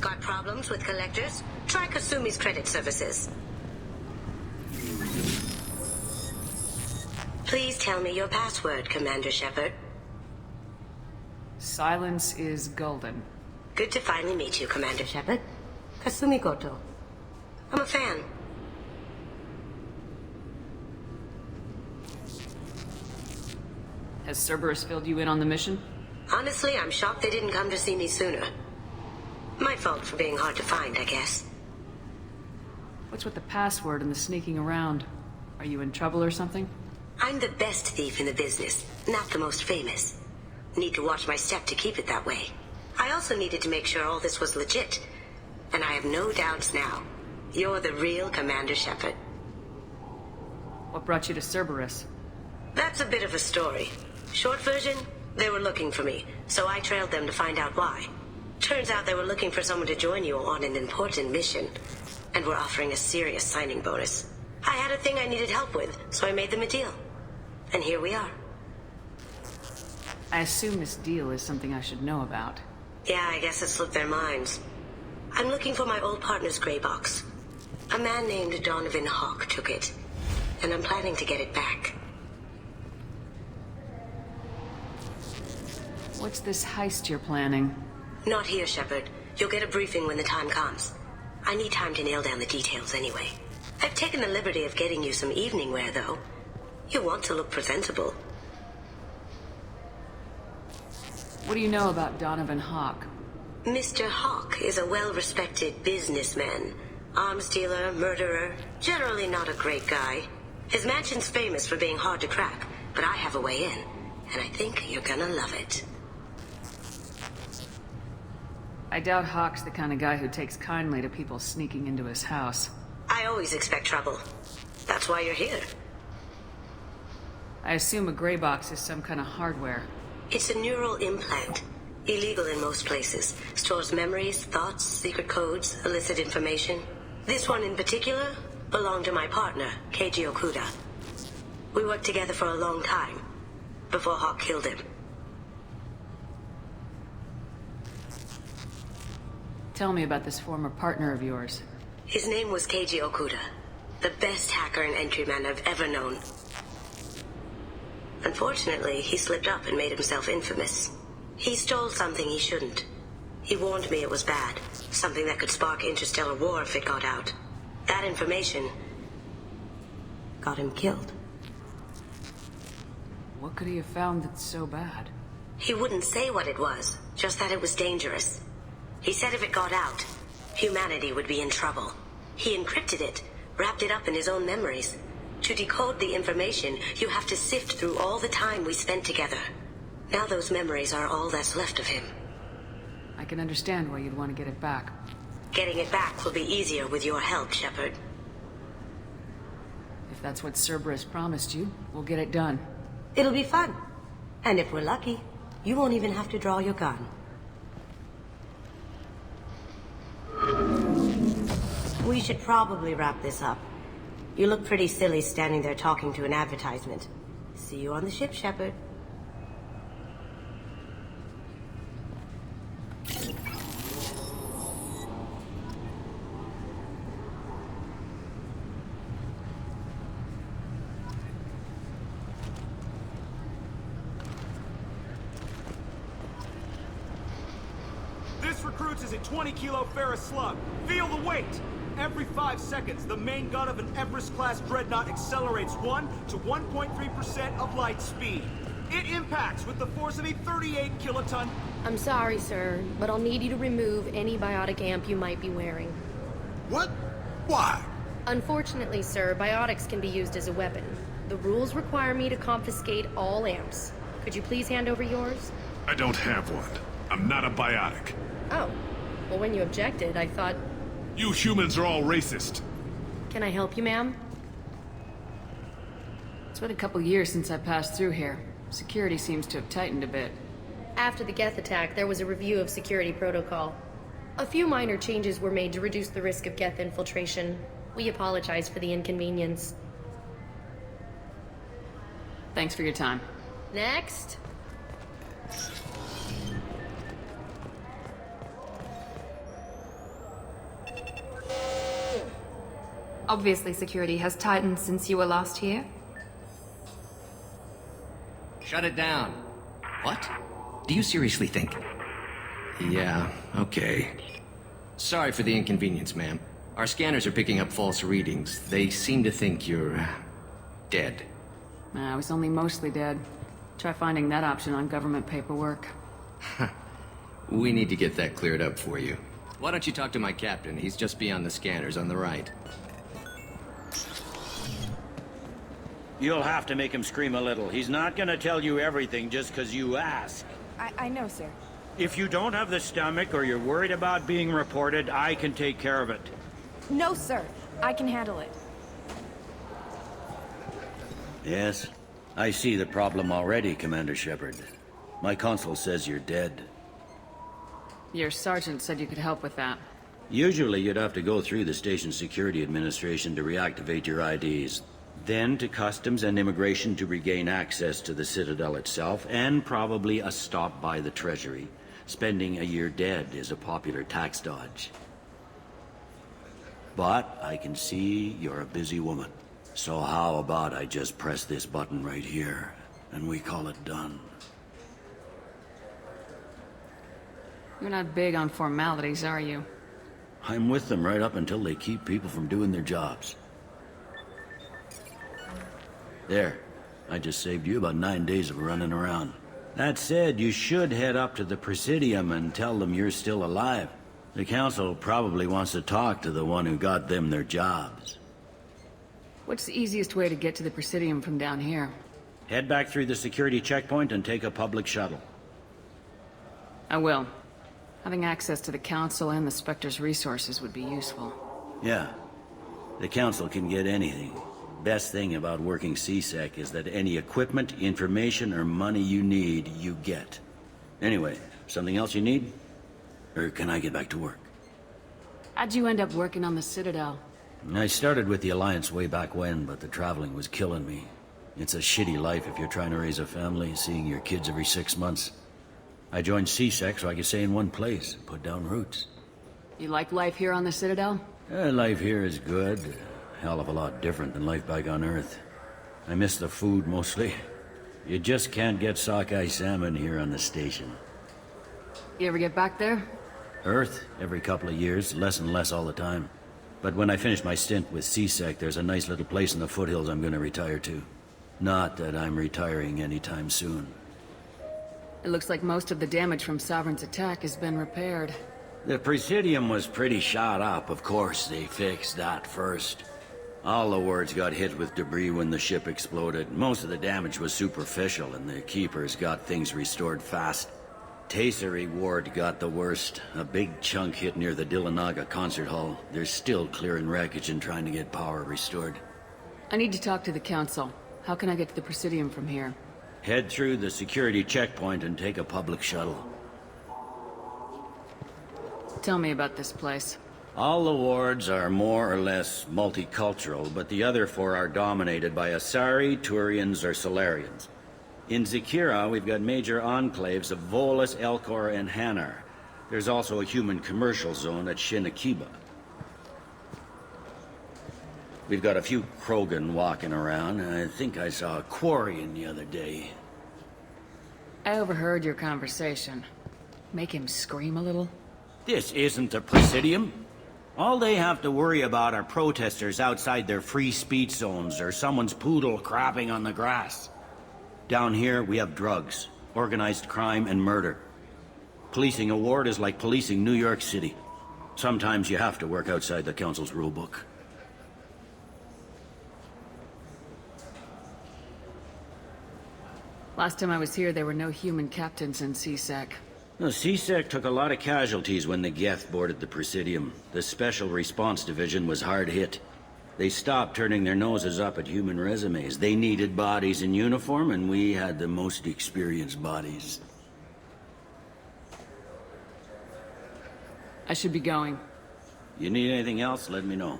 Got problems with collectors? Try Kasumi's credit services. Please tell me your password, Commander Shepard. Silence is golden. Good to finally meet you, Commander Shepard. Kasumi Goto. I'm a fan. Has Cerberus filled you in on the mission? Honestly, I'm shocked they didn't come to see me sooner. My fault for being hard to find, I guess. What's with the password and the sneaking around? Are you in trouble or something? I'm the best thief in the business, not the most famous. Need to watch my step to keep it that way. I also needed to make sure all this was legit. And I have no doubts now. You're the real Commander Shepard. What brought you to Cerberus? That's a bit of a story. Short version, they were looking for me, so I trailed them to find out why. Turns out they were looking for someone to join you on an important mission, and were offering a serious signing bonus. I had a thing I needed help with, so I made them a deal. And here we are. I assume this deal is something I should know about. Yeah, I guess it slipped their minds. I'm looking for my old partner's gray box. A man named Donovan Hawk took it, and I'm planning to get it back. What's this heist you're planning? Not here, Shepard. You'll get a briefing when the time comes. I need time to nail down the details anyway. I've taken the liberty of getting you some evening wear, though. You want to look presentable. What do you know about Donovan Hawk? Mr. Hawk is a well-respected businessman. Arms dealer, murderer, generally not a great guy. His mansion's famous for being hard to crack, but I have a way in, and I think you're gonna love it. I doubt Hawk's the kind of guy who takes kindly to people sneaking into his house. I always expect trouble. That's why you're here. I assume a gray box is some kind of hardware. It's a neural implant. Illegal in most places. Stores memories, thoughts, secret codes, illicit information. This one in particular belonged to my partner, Keiji Okuda. We worked together for a long time, before Hawk killed him. Tell me about this former partner of yours. His name was Keiji Okuda, the best hacker and entryman I've ever known. Unfortunately, he slipped up and made himself infamous. He stole something he shouldn't. He warned me it was bad, something that could spark interstellar war if it got out. That information got him killed. What could he have found that's so bad? He wouldn't say what it was, just that it was dangerous. He said if it got out, humanity would be in trouble. He encrypted it, wrapped it up in his own memories. To decode the information, you have to sift through all the time we spent together. Now those memories are all that's left of him. I can understand why you'd want to get it back. Getting it back will be easier with your help, Shepard. If that's what Cerberus promised you, we'll get it done. It'll be fun. And if we're lucky, you won't even have to draw your gun. We should probably wrap this up. You look pretty silly standing there talking to an advertisement. See you on the ship, Shepard. This recruits is a 20-kilo ferrous slug. Feel the weight! Every 5 seconds, the main gun of an Everest-class dreadnought accelerates 1 to 1.3% of light speed. It impacts with the force of a 38-kiloton... I'm sorry, sir, but I'll need you to remove any biotic amp you might be wearing. What? Why? Unfortunately, sir, biotics can be used as a weapon. The rules require me to confiscate all amps. Could you please hand over yours? I don't have one. I'm not a biotic. Oh. Well, when you objected, I thought... You humans are all racist. Can I help you, ma'am? It's been a couple years since I passed through here. Security seems to have tightened a bit. After the Geth attack, there was a review of security protocol. A few minor changes were made to reduce the risk of Geth infiltration. We apologize for the inconvenience. Thanks for your time. Next. Obviously, security has tightened since you were last here. Shut it down. What? Do you seriously think? Yeah, okay. Sorry for the inconvenience, ma'am. Our scanners are picking up false readings. They seem to think you're... dead. I was only mostly dead. Try finding that option on government paperwork. We need to get that cleared up for you. Why don't you talk to my captain? He's just beyond the scanners on the right. You'll have to make him scream a little. He's not gonna tell you everything just because you ask. I know, sir. If you don't have the stomach or you're worried about being reported, I can take care of it. No, sir. I can handle it. Yes, I see the problem already, Commander Shepard. My consul says you're dead. Your sergeant said you could help with that. Usually you'd have to go through the station security administration to reactivate your IDs. Then to Customs and Immigration to regain access to the Citadel itself, and probably a stop by the Treasury. Spending a year dead is a popular tax dodge. But I can see you're a busy woman. So how about I just press this button right here, and we call it done? You're not big on formalities, are you? I'm with them right up until they keep people from doing their jobs. There. I just saved you about 9 days of running around. That said, you should head up to the Presidium and tell them you're still alive. The Council probably wants to talk to the one who got them their jobs. What's the easiest way to get to the Presidium from down here? Head back through the security checkpoint and take a public shuttle. I will. Having access to the Council and the Spectre's resources would be useful. Yeah. The Council can get anything. Best thing about working CSEC is that any equipment, information, or money you need, you get. Anyway, something else you need? Or can I get back to work? How'd you end up working on the Citadel? I started with the Alliance way back when, but the traveling was killing me. It's a shitty life if you're trying to raise a family, seeing your kids every 6 months. I joined CSEC so I could stay in one place and put down roots. You like life here on the Citadel? Life here is good. Hell of a lot different than life back on Earth. I miss the food mostly. You just can't get sockeye salmon here on the station. You ever get back there? Earth, every couple of years, less and less all the time. But when I finish my stint with CSEC, there's a nice little place in the foothills I'm gonna retire to. Not that I'm retiring anytime soon. It looks like most of the damage from Sovereign's attack has been repaired. The Presidium was pretty shot up, of course. They fixed that first. All the wards got hit with debris when the ship exploded. Most of the damage was superficial, and the Keepers got things restored fast. Tasery Ward got the worst. A big chunk hit near the Dillanaga concert hall. They're still clearing wreckage and trying to get power restored. I need to talk to the Council. How can I get to the Presidium from here? Head through the security checkpoint and take a public shuttle. Tell me about this place. All the wards are more or less multicultural, but the other 4 are dominated by Asari, Turians, or Solarians. In Zakira, we've got major enclaves of Volus, Elcor, and Hanar. There's also a human commercial zone at Shinakiba. We've got a few Krogan walking around. I think I saw a Quarian the other day. I overheard your conversation. Make him scream a little? This isn't the Presidium. All they have to worry about are protesters outside their free speech zones or someone's poodle crapping on the grass. Down here, we have drugs, organized crime, and murder. Policing a ward is like policing New York City. Sometimes you have to work outside the Council's rulebook. Last time I was here, there were no human captains in CSEC. No, CSEC took a lot of casualties when the Geth boarded the Presidium. The Special Response Division was hard hit. They stopped turning their noses up at human resumes. They needed bodies in uniform, and we had the most experienced bodies. I should be going. You need anything else, let me know.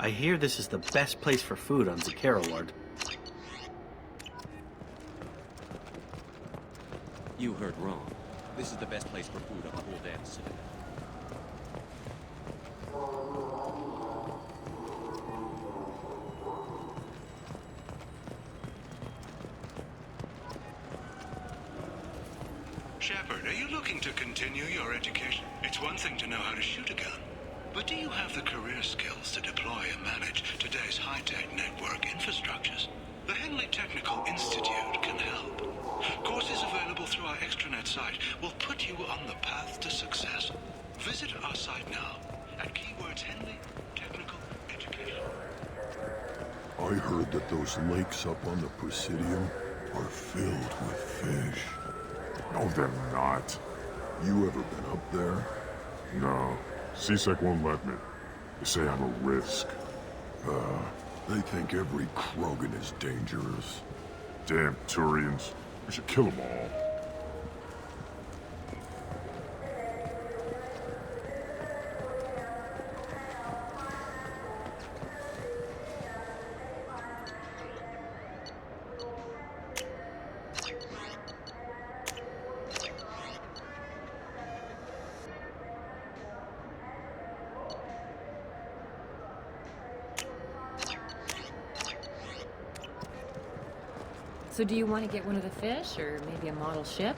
I hear this is the best place for food on Zakara Ward. You heard wrong. This is the best place for food on the whole damn city. Shepard, are you looking to continue your education? It's one thing to know how to shoot a gun, but do you have the career skills to deploy and manage today's high-tech network infrastructures? The Henley Technical Institute can help. Courses available through our extranet site will put you on the path to success. Visit our site now at keywords Henley Technical Education. I heard that those lakes up on the Presidium are filled with fish. No, they're not. You ever been up there? No. CSEC won't let me. They say I'm a risk. They think every Krogan is dangerous. Damn Turians. We should kill them all. So do you want to get one of the fish, or maybe a model ship?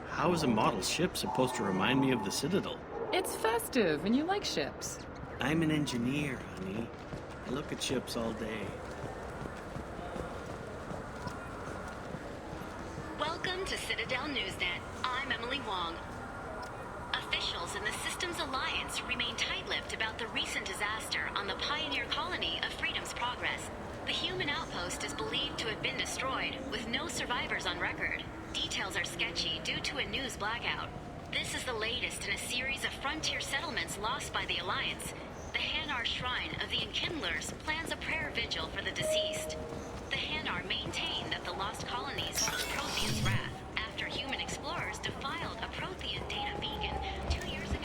How is a model ship supposed to remind me of the Citadel? It's festive, and you like ships. I'm an engineer, honey. I look at ships all day. Welcome to Citadel Newsnet. I'm Emily Wong. Officials in the Systems Alliance remain tight-lipped about the recent disaster on the pioneer colony of Freedom's Progress. The human outpost is believed to have been destroyed, with no survivors on record. Details are sketchy due to a news blackout. This is the latest in a series of frontier settlements lost by the Alliance. The Hanar Shrine of the Enkindlers plans a prayer vigil for the deceased. The Hanar maintain that the lost colonies are Prothean's wrath, after human explorers defiled a Prothean data beacon 2 years ago.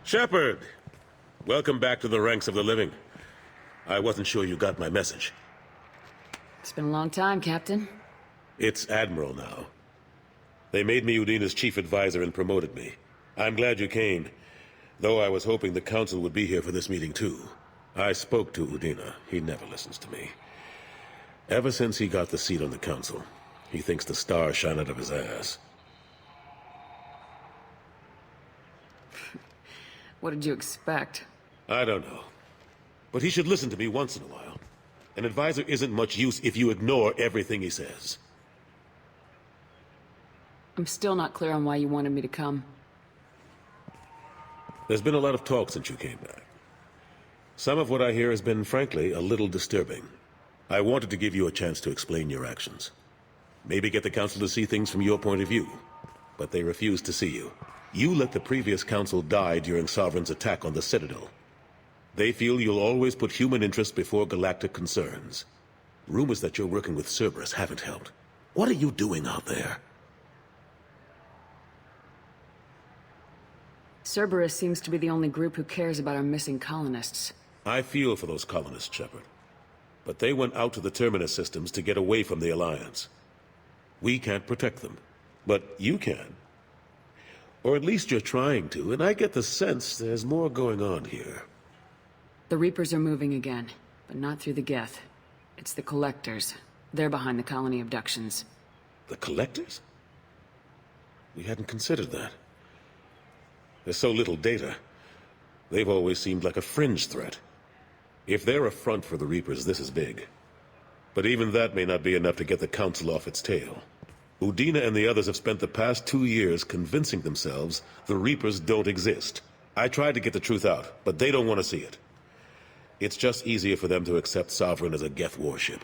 Shepard! Welcome back to the ranks of the living. I wasn't sure you got my message. It's been a long time, Captain. It's Admiral now. They made me Udina's chief advisor and promoted me. I'm glad you came, though I was hoping the Council would be here for this meeting too. I spoke to Udina. He never listens to me. Ever since he got the seat on the Council, he thinks the stars shine out of his ass. What did you expect? I don't know. But he should listen to me once in a while. An advisor isn't much use if you ignore everything he says. I'm still not clear on why you wanted me to come. There's been a lot of talk since you came back. Some of what I hear has been, frankly, a little disturbing. I wanted to give you a chance to explain your actions. Maybe get the Council to see things from your point of view. But they refuse to see you. You let the previous Council die during Sovereign's attack on the Citadel. They feel you'll always put human interests before galactic concerns. Rumors that you're working with Cerberus haven't helped. What are you doing out there? Cerberus seems to be the only group who cares about our missing colonists. I feel for those colonists, Shepard. But they went out to the Terminus systems to get away from the Alliance. We can't protect them, but you can. Or at least you're trying to, and I get the sense there's more going on here. The Reapers are moving again, but not through the Geth. It's the Collectors. They're behind the colony abductions. The Collectors? We hadn't considered that. There's so little data. They've always seemed like a fringe threat. If they're a front for the Reapers, this is big. But even that may not be enough to get the Council off its tail. Udina and the others have spent the past 2 years convincing themselves the Reapers don't exist. I tried to get the truth out, but they don't want to see it. It's just easier for them to accept Sovereign as a Geth warship.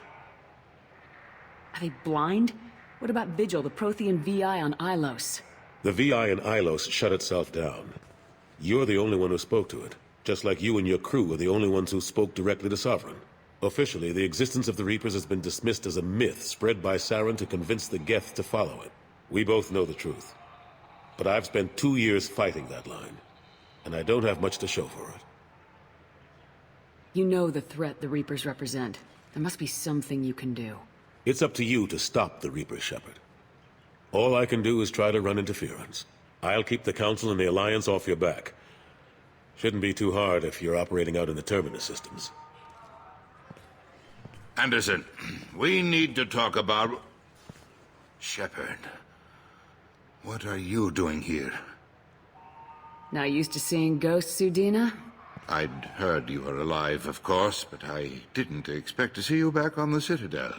Are they blind? What about Vigil, the Prothean VI on Ilos? The VI in Ilos shut itself down. You're the only one who spoke to it, just like you and your crew are the only ones who spoke directly to Sovereign. Officially, the existence of the Reapers has been dismissed as a myth spread by Saren to convince the Geth to follow it. We both know the truth. But I've spent 2 years fighting that line, and I don't have much to show for it. You know the threat the Reapers represent. There must be something you can do. It's up to you to stop the Reapers, Shepard. All I can do is try to run interference. I'll keep the Council and the Alliance off your back. Shouldn't be too hard if you're operating out in the Terminus systems. Anderson, we need to talk about... Shepard, what are you doing here? Not used to seeing ghosts, Udina? I'd heard you were alive, of course, but I didn't expect to see you back on the Citadel.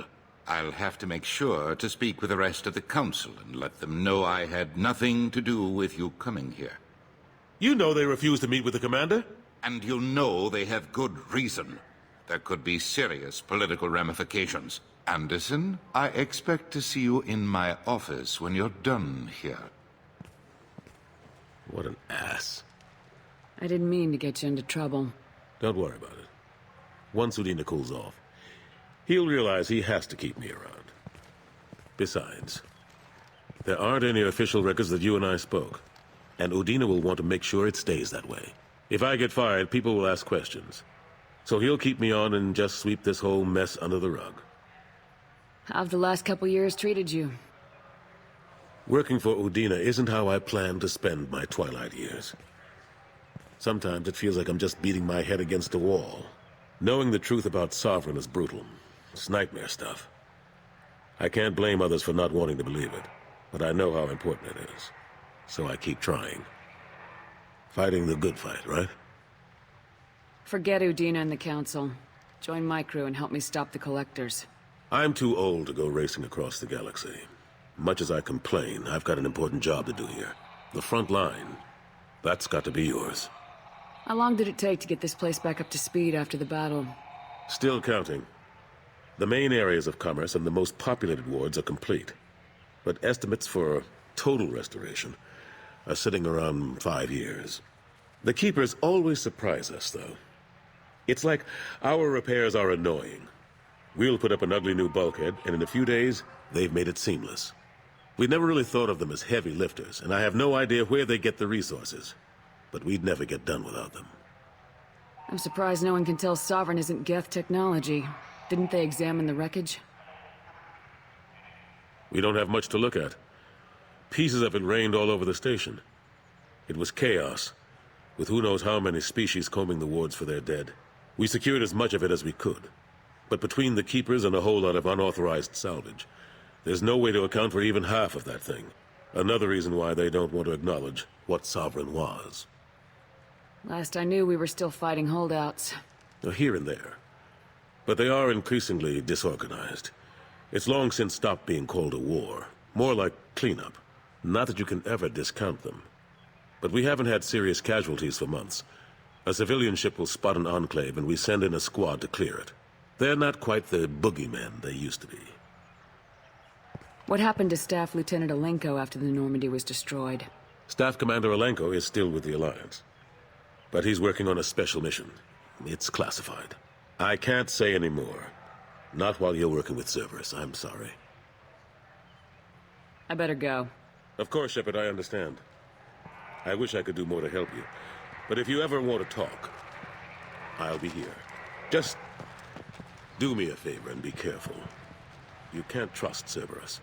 I'll have to make sure to speak with the rest of the Council and let them know I had nothing to do with you coming here. You know they refused to meet with the Commander? And you know they have good reason. There could be serious political ramifications. Anderson, I expect to see you in my office when you're done here. What an ass. I didn't mean to get you into trouble. Don't worry about it. Once Udina cools off, he'll realize he has to keep me around. Besides, there aren't any official records that you and I spoke, and Udina will want to make sure it stays that way. If I get fired, people will ask questions. So he'll keep me on and just sweep this whole mess under the rug. How have the last couple years treated you? Working for Udina isn't how I planned to spend my twilight years. Sometimes it feels like I'm just beating my head against a wall. Knowing the truth about Sovereign is brutal. It's nightmare stuff. I can't blame others for not wanting to believe it, but I know how important it is. So I keep trying. Fighting the good fight, right? Forget Udina and the Council. Join my crew and help me stop the Collectors. I'm too old to go racing across the galaxy. Much as I complain, I've got an important job to do here. The front line. That's got to be yours. How long did it take to get this place back up to speed after the battle? Still counting. The main areas of commerce and the most populated wards are complete. But estimates for total restoration are sitting around 5 years. The Keepers always surprise us, though. It's like our repairs are annoying. We'll put up an ugly new bulkhead, and in a few days, they've made it seamless. We never really thought of them as heavy lifters, and I have no idea where they get the resources. But we'd never get done without them. I'm surprised no one can tell Sovereign isn't Geth technology. Didn't they examine the wreckage? We don't have much to look at. Pieces of it rained all over the station. It was chaos, with who knows how many species combing the wards for their dead. We secured as much of it as we could. But between the Keepers and a whole lot of unauthorized salvage, there's no way to account for even half of that thing. Another reason why they don't want to acknowledge what Sovereign was. Last I knew, we were still fighting holdouts. Here and there. But they are increasingly disorganized. It's long since stopped being called a war. More like cleanup. Not that you can ever discount them. But we haven't had serious casualties for months. A civilian ship will spot an enclave and we send in a squad to clear it. They're not quite the boogeymen they used to be. What happened to Staff Lieutenant Alenko after the Normandy was destroyed? Staff Commander Alenko is still with the Alliance. But he's working on a special mission. It's classified. I can't say any more. Not while you're working with Cerberus, I'm sorry. I better go. Of course, Shepard, I understand. I wish I could do more to help you. But if you ever want to talk, I'll be here. Just do me a favor and be careful. You can't trust Cerberus.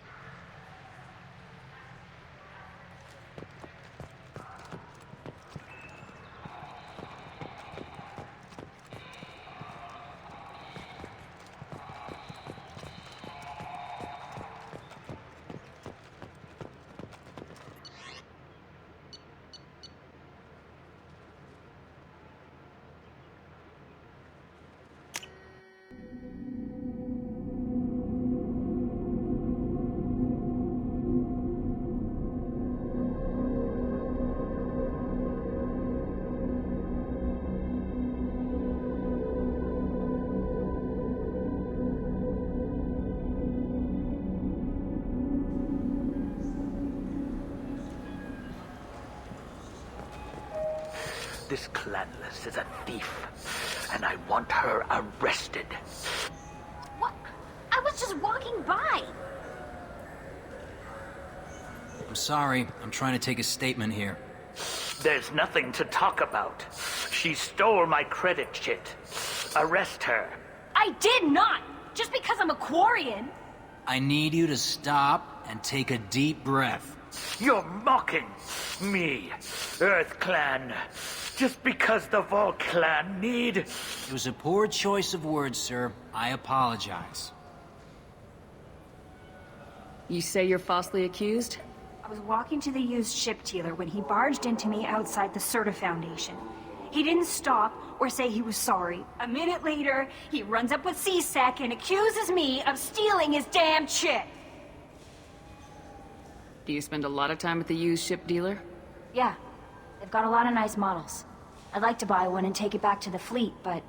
This clanless is a thief, and I want her arrested. What? I was just walking by. I'm sorry. I'm trying to take a statement here. There's nothing to talk about. She stole my credit chit. Arrest her. I did not! Just because I'm a Quarian. I need you to stop and take a deep breath. You're mocking me, Earth Clan. Just because the Vol Clan need... It was a poor choice of words, sir. I apologize. You say you're falsely accused? I was walking to the used ship dealer when he barged into me outside the Serta Foundation. He didn't stop or say he was sorry. A minute later, he runs up with C-Sec and accuses me of stealing his damn chip. Do you spend a lot of time at the used ship dealer? Yeah, they've got a lot of nice models. I'd like to buy one and take it back to the fleet, but...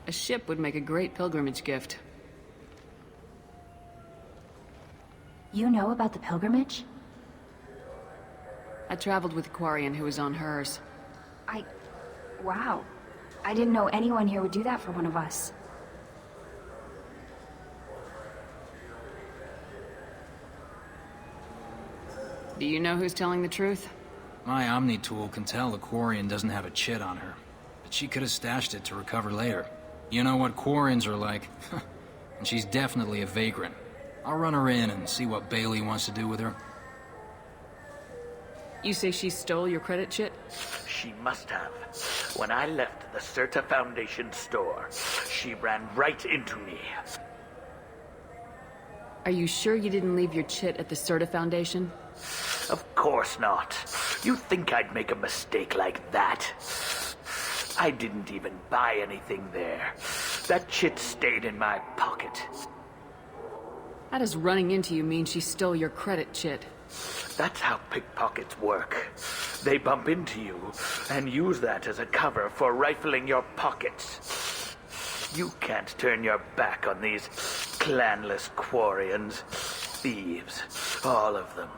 A ship would make a great pilgrimage gift. You know about the pilgrimage? I traveled with a Quarian who was on hers. Wow. I didn't know anyone here would do that for one of us. Do you know who's telling the truth? My Omni tool can tell the Quarian doesn't have a chit on her, but she could have stashed it to recover later. You know what Quarians are like, and she's definitely a vagrant. I'll run her in and see what Bailey wants to do with her. You say she stole your credit chit? She must have. When I left the Serta Foundation store, she ran right into me. Are you sure you didn't leave your chit at the Serta Foundation? Of course not. You think I'd make a mistake like that? I didn't even buy anything there. That chit stayed in my pocket. How does running into you mean she stole your credit chit? That's how pickpockets work. They bump into you and use that as a cover for rifling your pockets. You can't turn your back on these clanless Quarians. Thieves. All of them.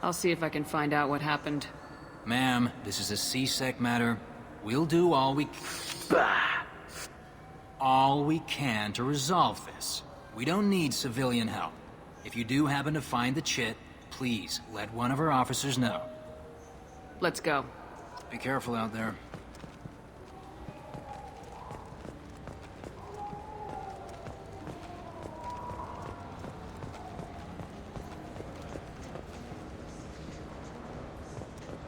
I'll see if I can find out what happened. Ma'am, this is a C-Sec matter. We'll do all we can to resolve this. We don't need civilian help. If you do happen to find the chit, please let one of our officers know. Let's go. Be careful out there.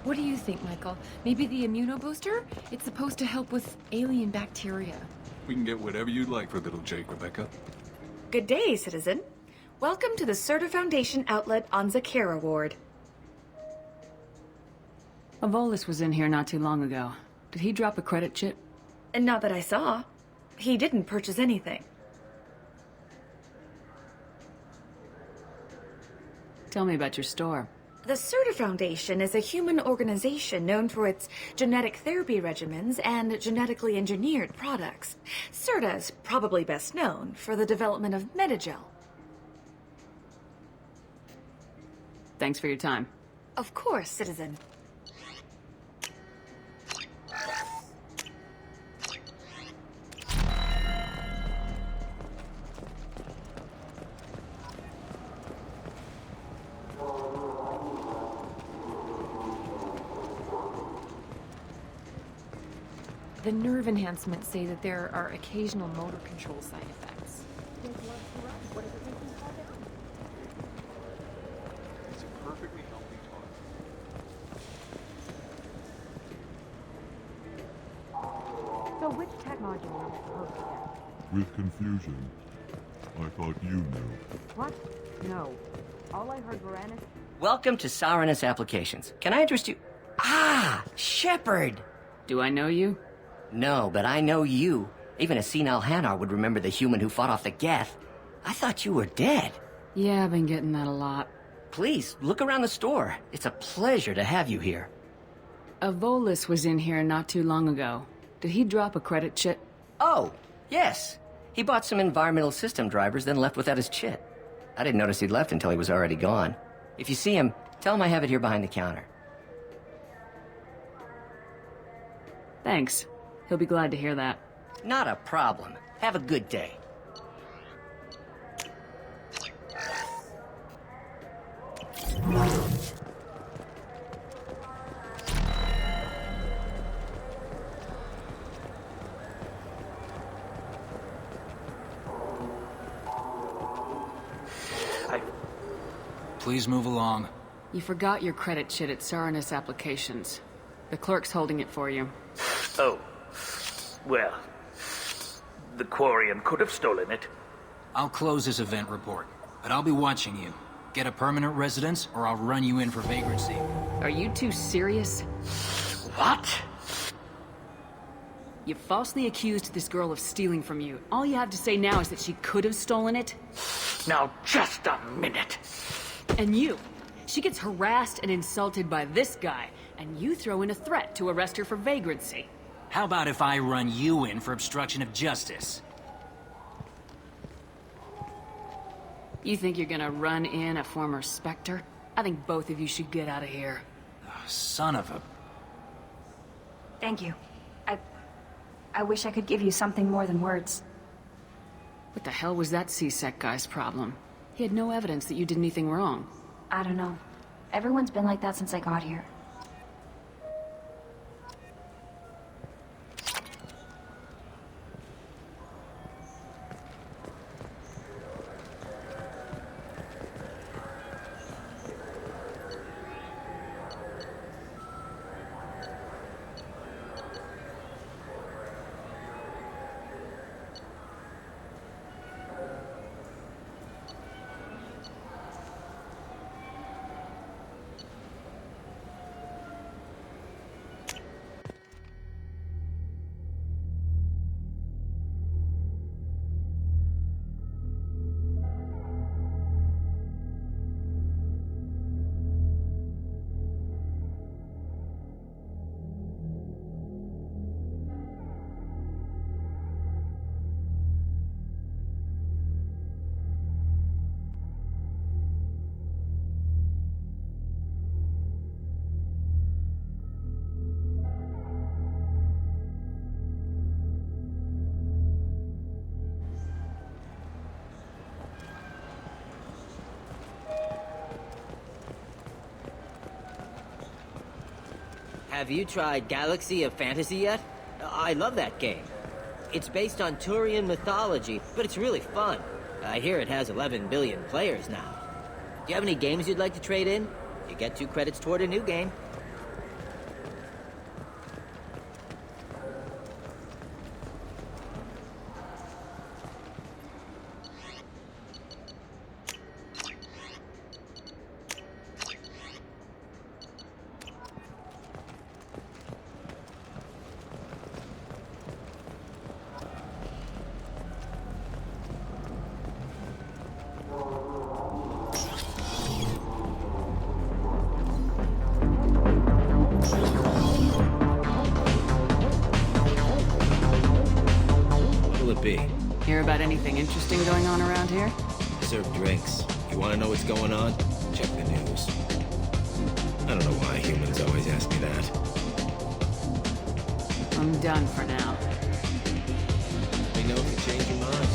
What do you think, Michael? Maybe the immunobooster? It's supposed to help with alien bacteria. We can get whatever you'd like for little Jake, Rebecca. Good day, citizen. Welcome to the Serta Foundation outlet on Zakera Ward. Avolis was in here not too long ago. Did he drop a credit chit? And not that I saw. He didn't purchase anything. Tell me about your store. The Serta Foundation is a human organization known for its genetic therapy regimens and genetically engineered products. Serta is probably best known for the development of Metagel. Thanks for your time. Of course, citizen. The nerve enhancements say that there are occasional motor control side effects. It's a perfectly healthy toy. So which tech module are we supposed to get? With confusion. I thought you knew. What? No. All I heard were Welcome to Saranus Applications. Can I interest you? Ah, Shepard! Do I know you? No, but I know you. Even a senile Hanar would remember the human who fought off the Geth. I thought you were dead. Yeah, I've been getting that a lot. Please, look around the store. It's a pleasure to have you here. Avolis was in here not too long ago. Did he drop a credit chit? Oh, yes. He bought some environmental system drivers, then left without his chit. I didn't notice he'd left until he was already gone. If you see him, tell him I have it here behind the counter. Thanks. He'll be glad to hear that. Not a problem. Have a good day. Please move along. You forgot your credit sheet at Saranus Applications. The clerk's holding it for you. Oh. Well, the Quarian could have stolen it. I'll close this event report, but I'll be watching you. Get a permanent residence, or I'll run you in for vagrancy. Are you two serious? What? You falsely accused this girl of stealing from you. All you have to say now is that she could have stolen it? Now, just a minute. And you. She gets harassed and insulted by this guy, and you throw in a threat to arrest her for vagrancy. How about if I run you in for obstruction of justice? You think you're gonna run in a former Spectre? I think both of you should get out of here. Oh, son of a... Thank you. I wish I could give you something more than words. What the hell was that C-Sec guy's problem? He had no evidence that you did anything wrong. I don't know. Everyone's been like that since I got here. Have you tried Galaxy of Fantasy yet? I love that game. It's based on Turian mythology, but it's really fun. I hear it has 11 billion players now. Do you have any games you'd like to trade in? You get 2 credits toward a new game. Hear about anything interesting going on around here? I serve drinks. You want to know what's going on? Check the news. I don't know why humans always ask me that. I'm done for now. Let me know if you change your mind.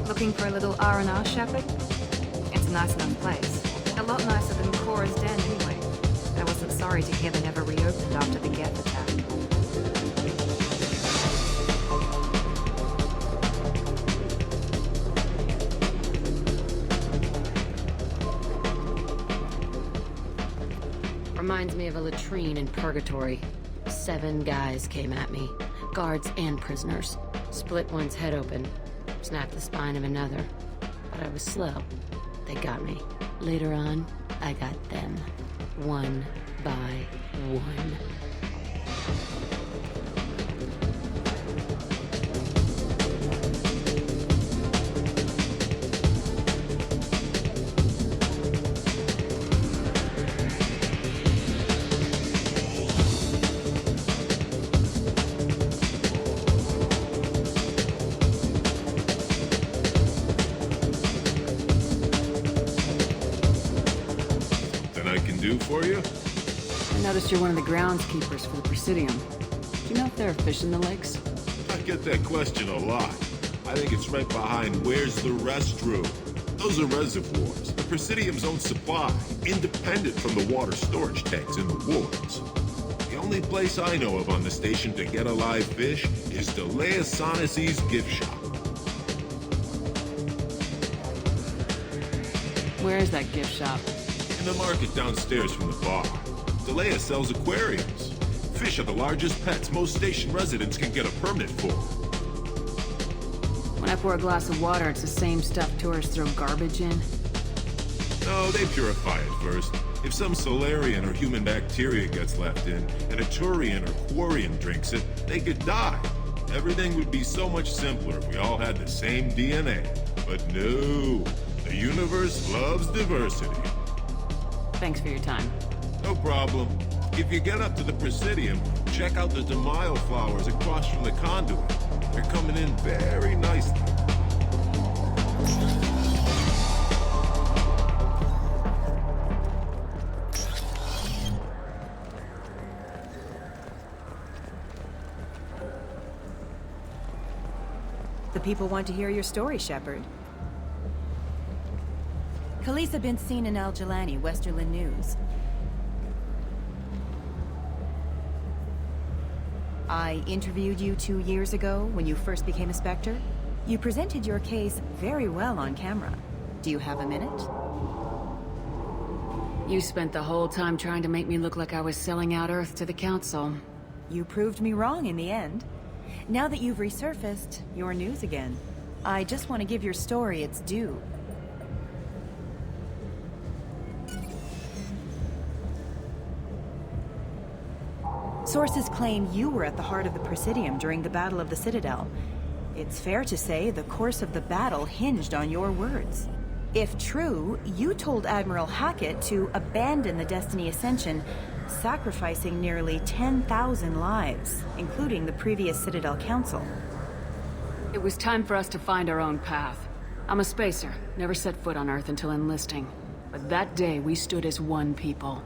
Looking for a little R&R, Shepard? It's a nice enough place. A lot nicer than Cora's den, anyway. I wasn't sorry to hear they never reopened after the Geth attack. Reminds me of a latrine in Purgatory. 7 guys came at me. Guards and prisoners. Split one's head open. Snapped the spine of another. But I was slow. They got me. Later on, I got them. One by one. do for you? I noticed you're one of the groundskeepers for the Presidium. Do you know if there are fish in the lakes? I get that question a lot. I think it's right behind where's the restroom. Those are reservoirs, the Presidium's own supply, independent from the water storage tanks in the wards. The only place I know of on the station to get a live fish is Delea Sonesi's gift shop. Where is that gift shop? In the market downstairs from the bar. Delea sells aquariums. Fish are the largest pets most station residents can get a permit for. When I pour a glass of water, it's the same stuff tourists throw garbage in? No, they purify it first. If some Solarian or human bacteria gets left in, and a Turian or Quarian drinks it, they could die. Everything would be so much simpler if we all had the same DNA. But no, the universe loves diversity. Thanks for your time. No problem. If you get up to the Presidium, check out the Demaio flowers across from the conduit. They're coming in very nicely. The people want to hear your story, Shepard. Khaleesa been seen in Al Jelani, Westerland News. I interviewed you 2 years ago when you first became a Spectre. You presented your case very well on camera. Do you have a minute? You spent the whole time trying to make me look like I was selling out Earth to the Council. You proved me wrong in the end. Now that you've resurfaced, you're news again. I just want to give your story its due. Sources claim you were at the heart of the Presidium during the Battle of the Citadel. It's fair to say the course of the battle hinged on your words. If true, you told Admiral Hackett to abandon the Destiny Ascension, sacrificing nearly 10,000 lives, including the previous Citadel Council. It was time for us to find our own path. I'm a spacer, never set foot on Earth until enlisting. But that day, we stood as one people.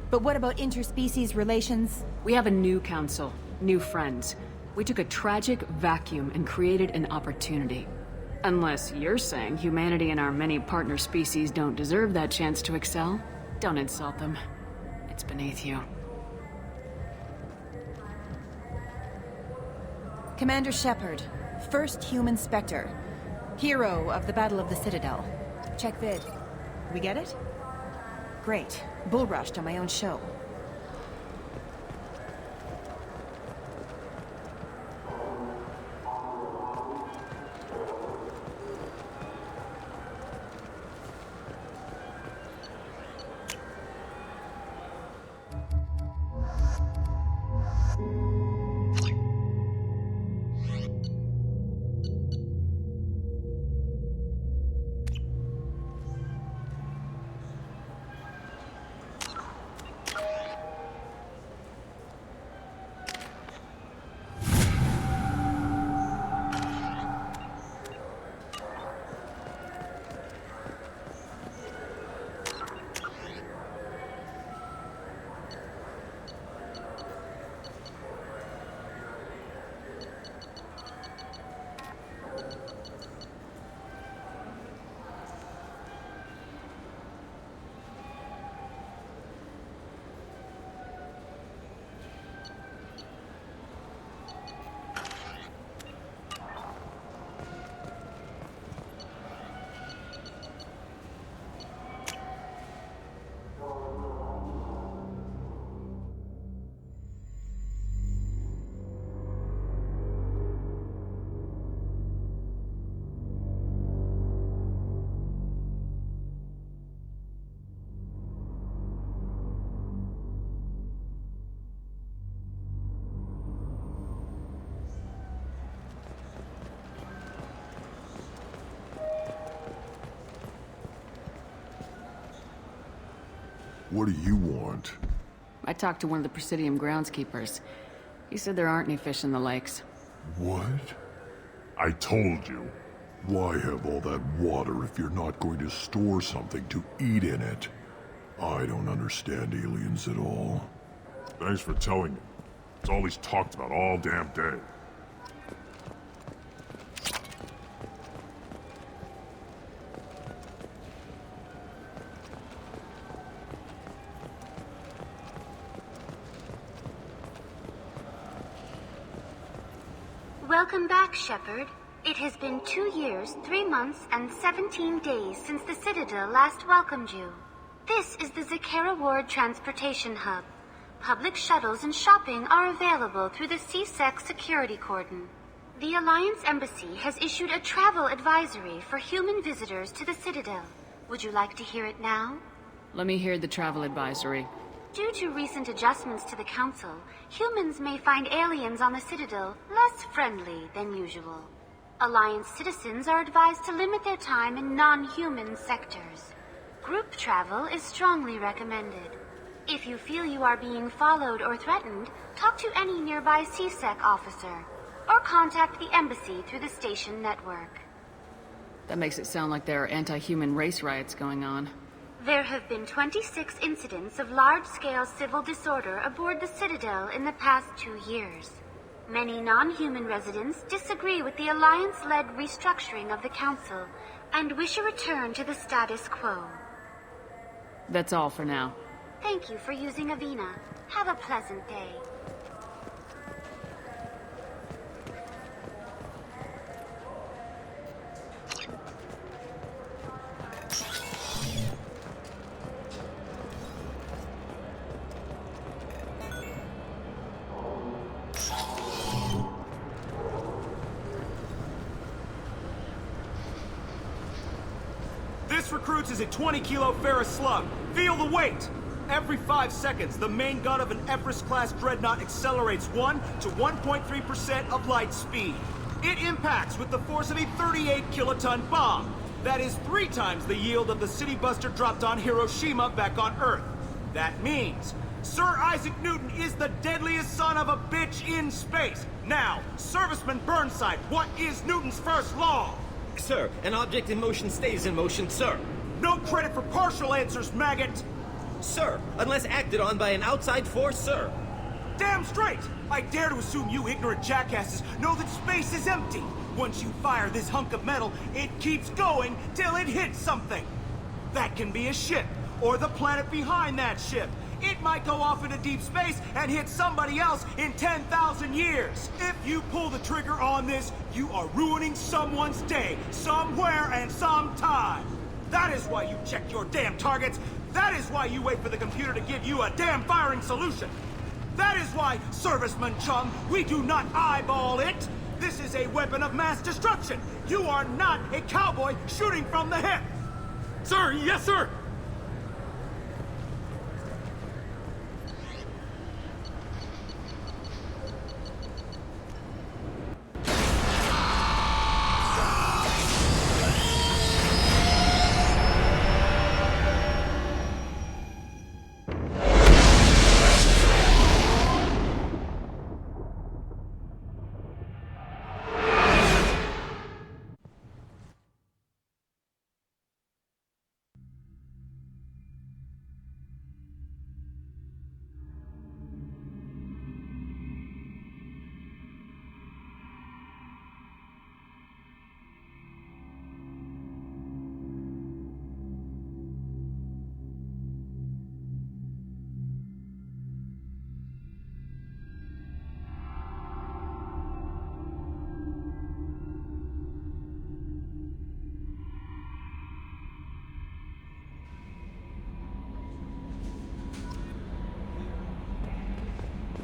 But what about interspecies relations? We have a new council, new friends. We took a tragic vacuum and created an opportunity. Unless you're saying humanity and our many partner species don't deserve that chance to excel, don't insult them. It's beneath you. Commander Shepard, first human Spectre. Hero of the Battle of the Citadel. Check vid. We get it? Great. Bull rushed on my own show. What do you want? I talked to one of the Presidium groundskeepers. He said there aren't any fish in the lakes. What? I told you. Why have all that water if you're not going to store something to eat in it? I don't understand aliens at all. Thanks for telling me. It's all he's talked about all damn day. Welcome back, Shepard. It has been 2 years, 3 months, and 17 days since the Citadel last welcomed you. This is the Zakera Ward Transportation Hub. Public shuttles and shopping are available through the CSEC security cordon. The Alliance Embassy has issued a travel advisory for human visitors to the Citadel. Would you like to hear it now? Let me hear the travel advisory. Due to recent adjustments to the Council, humans may find aliens on the Citadel less friendly than usual. Alliance citizens are advised to limit their time in non-human sectors. Group travel is strongly recommended. If you feel you are being followed or threatened, talk to any nearby CSEC officer, or contact the Embassy through the station network. That makes it sound like there are anti-human race riots going on. There have been 26 incidents of large-scale civil disorder aboard the Citadel in the past 2 years. Many non-human residents disagree with the Alliance-led restructuring of the Council and wish a return to the status quo. That's all for now. Thank you for using Avina. Have a pleasant day. This recruits is a 20-kilo ferrous slug. Feel the weight! Every 5 seconds, the main gun of an Everest-class dreadnought accelerates 1 to 1.3% of light speed. It impacts with the force of a 38-kiloton bomb. That is 3 times the yield of the city buster dropped on Hiroshima back on Earth. That means Sir Isaac Newton is the deadliest son of a bitch in space. Now, Serviceman Burnside, what is Newton's first law? Sir, an object in motion stays in motion, sir. No credit for partial answers, maggot! Sir, unless acted on by an outside force, sir. Damn straight! I dare to assume you ignorant jackasses know that space is empty. Once you fire this hunk of metal, it keeps going till it hits something. That can be a ship, or the planet behind that ship. It might go off into deep space and hit somebody else in 10,000 years. If you pull the trigger on this, you are ruining someone's day, somewhere and sometime. That is why you check your damn targets. That is why you wait for the computer to give you a damn firing solution. That is why, Serviceman Chung, we do not eyeball it. This is a weapon of mass destruction. You are not a cowboy shooting from the hip. Sir, yes, sir.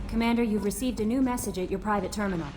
Commander, you've received a new message at your private terminal.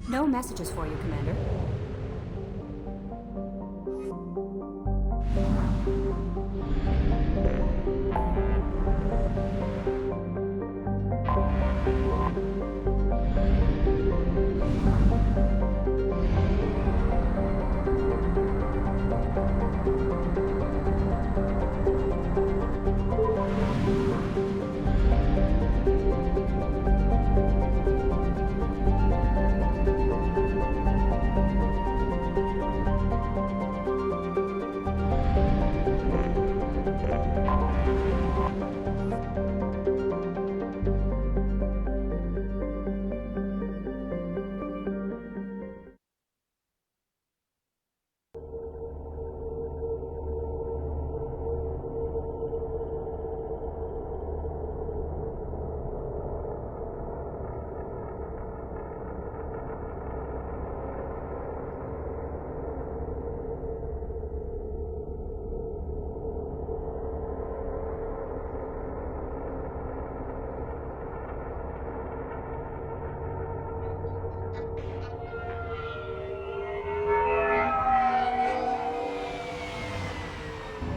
No messages for you, Commander.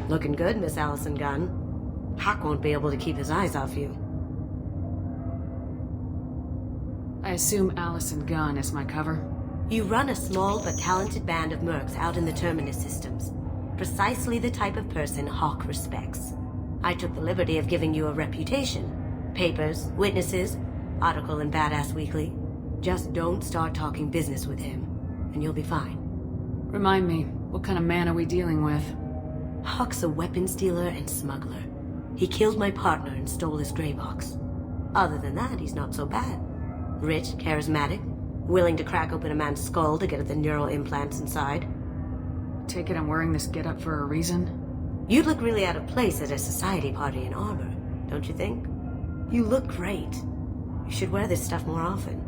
Looking good, Miss Allison Gunn. Hawk won't be able to keep his eyes off you. I assume Allison Gunn is my cover? You run a small but talented band of mercs out in the Terminus systems. Precisely the type of person Hawk respects. I took the liberty of giving you a reputation. Papers, witnesses, article in Badass Weekly. Just don't start talking business with him, and you'll be fine. Remind me, what kind of man are we dealing with? Hawk's a weapons dealer and smuggler. He killed my partner and stole his gray box. Other than that, he's not so bad. Rich, charismatic, willing to crack open a man's skull to get at the neural implants inside. Take it I'm wearing this getup for a reason? You'd look really out of place at a society party in armor, don't you think? You look great. You should wear this stuff more often.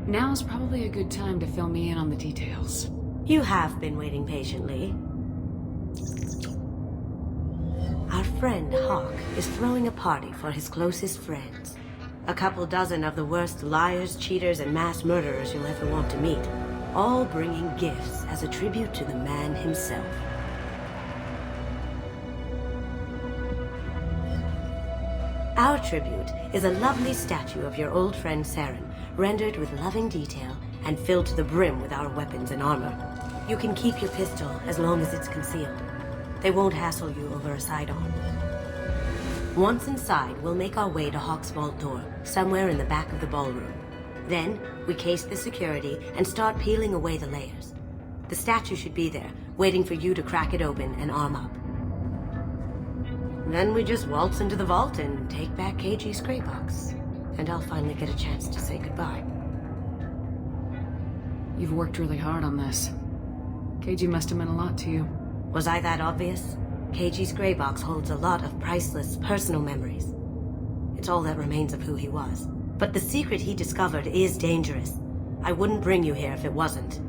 Now's probably a good time to fill me in on the details. You have been waiting patiently. Our friend Hawk is throwing a party for his closest friends. A couple dozen of the worst liars, cheaters, and mass murderers you'll ever want to meet. All bringing gifts as a tribute to the man himself. Our tribute is a lovely statue of your old friend Saren, rendered with loving detail and filled to the brim with our weapons and armor. You can keep your pistol as long as it's concealed. They won't hassle you over a side-on. Once inside, we'll make our way to Hawk's vault door, somewhere in the back of the ballroom. Then, we case the security and start peeling away the layers. The statue should be there, waiting for you to crack it open and arm up. Then we just waltz into the vault and take back KG's gray box. And I'll finally get a chance to say goodbye. You've worked really hard on this. KG must have meant a lot to you. Was I that obvious? KG's gray box holds a lot of priceless personal memories. It's all that remains of who he was. But the secret he discovered is dangerous. I wouldn't bring you here if it wasn't.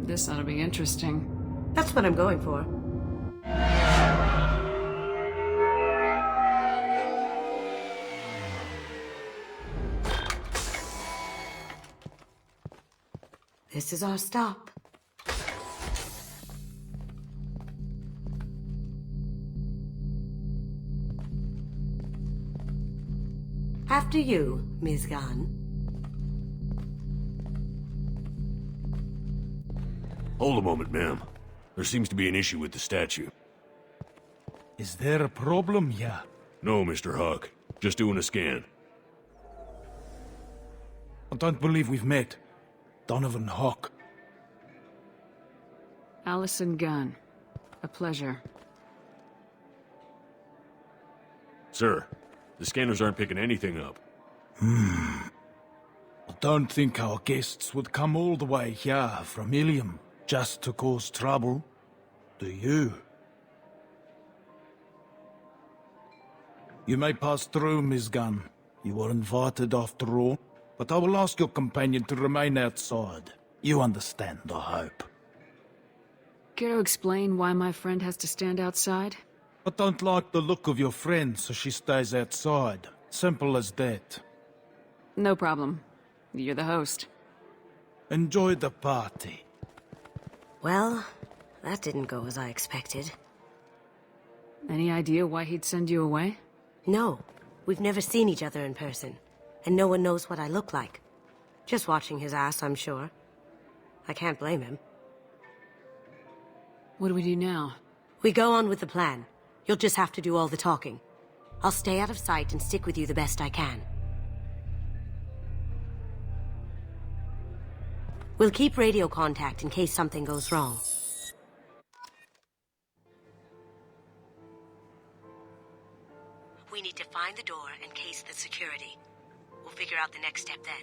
This ought to be interesting. That's what I'm going for. This is our stop. After you, Ms. Gunn. Hold a moment, ma'am. There seems to be an issue with the statue. Is there a problem here? No, Mr. Hawk. Just doing a scan. I don't believe we've met. Donovan Hawk. Allison Gunn. A pleasure. Sir, the scanners aren't picking anything up. I don't think our guests would come all the way here from Ilium just to cause trouble. Do you? You may pass through, Ms. Gunn. You were invited after all. But I will ask your companion to remain outside. You understand, I hope. Care to explain why my friend has to stand outside? I don't like the look of your friend, so she stays outside. Simple as that. No problem. You're the host. Enjoy the party. Well, that didn't go as I expected. Any idea why he'd send you away? No, we've never seen each other in person, and no one knows what I look like. Just watching his ass, I'm sure. I can't blame him. What do we do now? We go on with the plan. You'll just have to do all the talking. I'll stay out of sight and stick with you the best I can. We'll keep radio contact in case something goes wrong. We need to find the door and case the security. We'll figure out the next step then.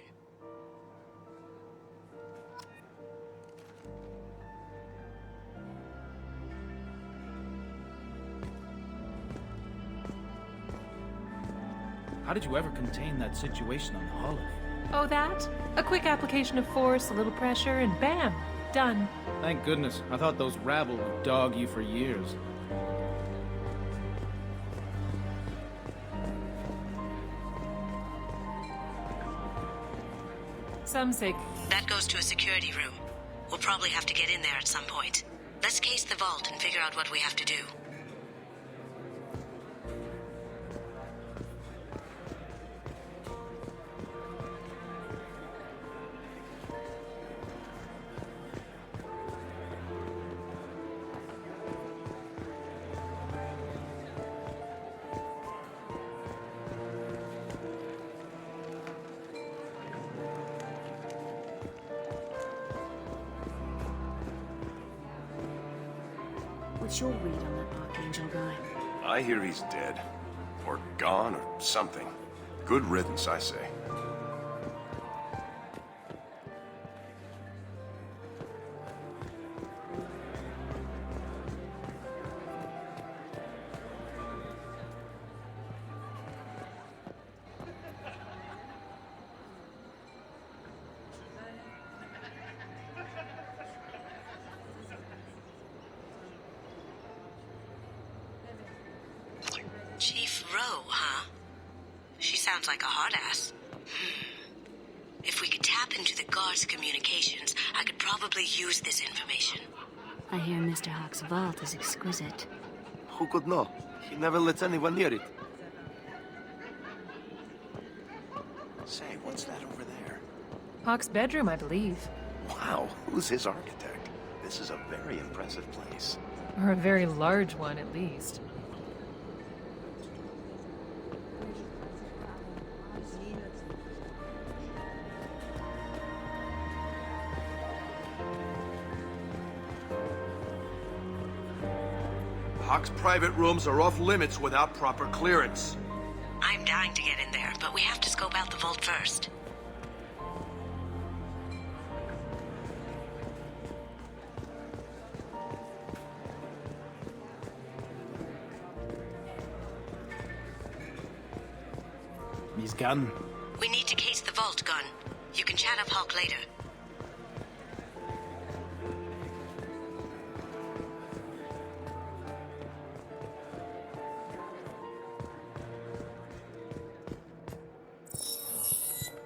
How did you ever contain that situation on the Hollow? Oh, that? A quick application of force, a little pressure, and bam! Done. Thank goodness. I thought those rabble would dog you for years. Some say... That goes to a security room. We'll probably have to get in there at some point. Let's case the vault and figure out what we have to do. What's your read on that Archangel guy? I hear he's dead. Or gone, or something. Good riddance, I say. Chief Rowe, huh? She sounds like a hard ass. If we could tap into the guard's communications, I could probably use this information. I hear Mr. Hawk's vault is exquisite. Who could know? He never lets anyone near it. Say, what's that over there? Hawk's bedroom, I believe. Wow, who's his architect? This is a very impressive place. Or a very large one, at least. Hawk's private rooms are off limits without proper clearance. I'm dying to get in there, but we have to scope out the vault first. His gun. We need to case the vault, Gun. You can chat up Hawk later.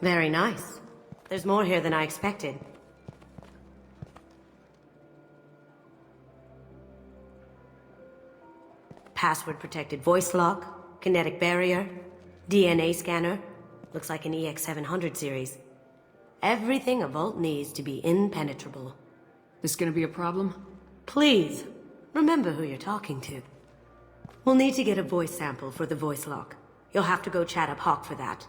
Very nice. There's more here than I expected. Password-protected voice lock, kinetic barrier, DNA scanner. Looks like an EX700 series. Everything a vault needs to be impenetrable. This gonna be a problem? Please, remember who you're talking to. We'll need to get a voice sample for the voice lock. You'll have to go chat up Hawk for that.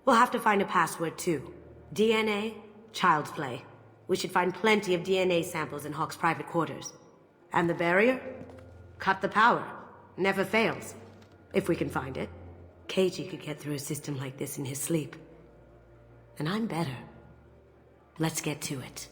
We'll have to find a password too. DNA, child's play. We should find plenty of DNA samples in Hawk's private quarters. And the barrier? Cut the power. Never fails. If we can find it. KG could get through a system like this in his sleep. And I'm better. Let's get to it.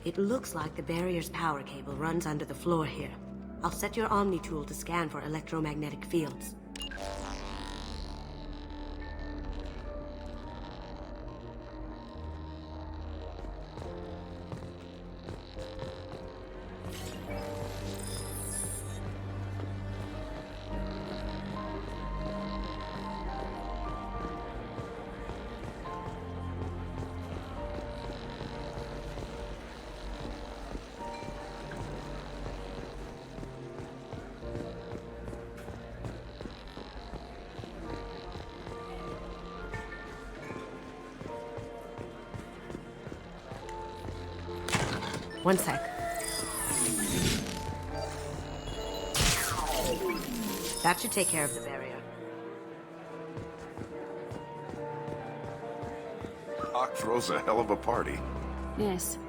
It looks like the barrier's power cable runs under the floor here. I'll set your Omni tool to scan for electromagnetic fields. One sec. That should take care of the barrier. Hawk throws a hell of a party. Yes.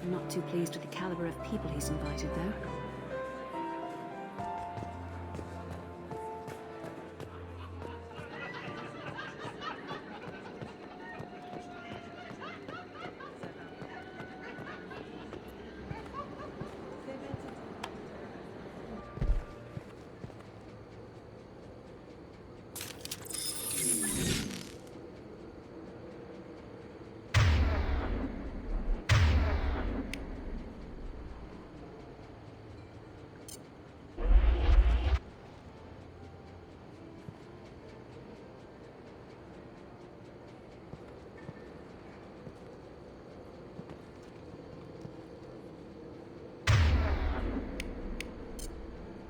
I'm not too pleased with the caliber of people he's invited, though.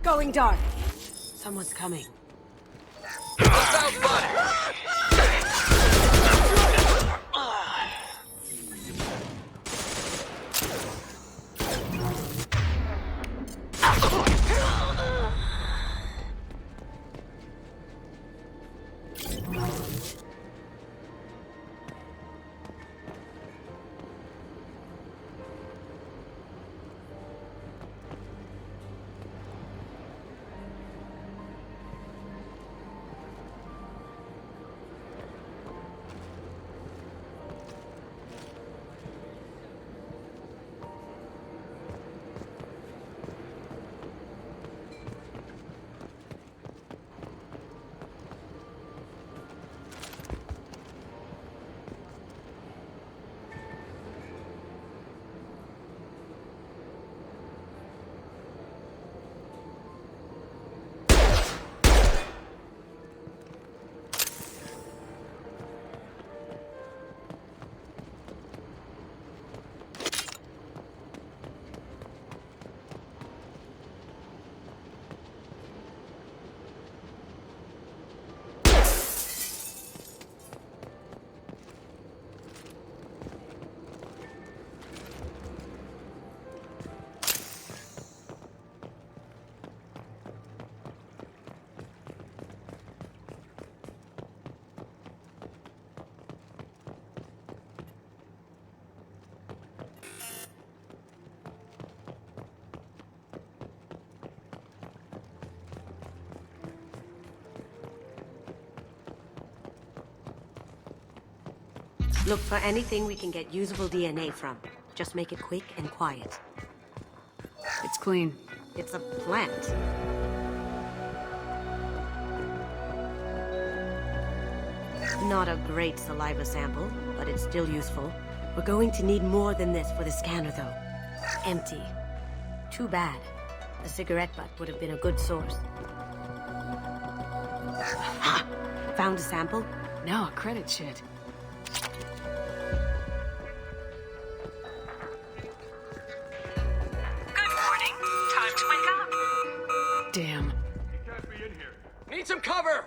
Going dark. Someone's coming. Look for anything we can get usable DNA from. Just make it quick and quiet. It's clean. It's a plant. Not a great saliva sample, but it's still useful. We're going to need more than this for the scanner, though. Empty. Too bad. A cigarette butt would have been a good source. Ha! Found a sample? No, credit shit. Damn. He can't be in here. Need some cover!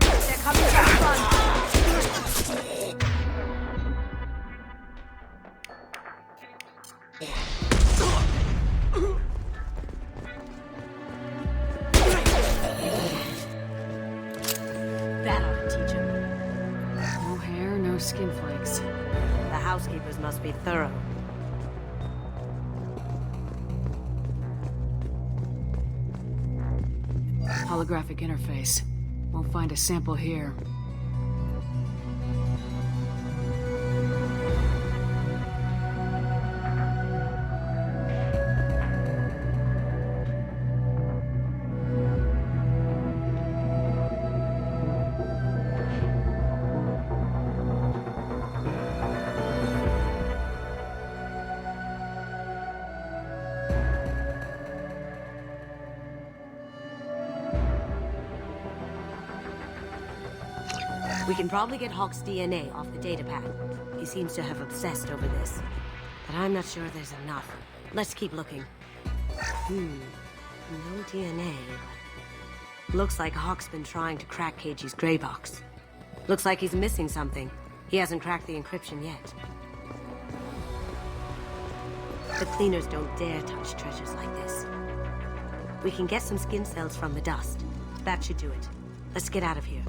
They're coming from front. That ought to teach him. No hair, no skin flakes. The housekeepers must be thorough. Holographic interface. We'll find a sample here. We can probably get Hawk's DNA off the datapad. He seems to have obsessed over this. But I'm not sure there's enough. Let's keep looking. No DNA. Looks like Hawk's been trying to crack KG's gray box. Looks like he's missing something. He hasn't cracked the encryption yet. The cleaners don't dare touch treasures like this. We can get some skin cells from the dust. That should do it. Let's get out of here.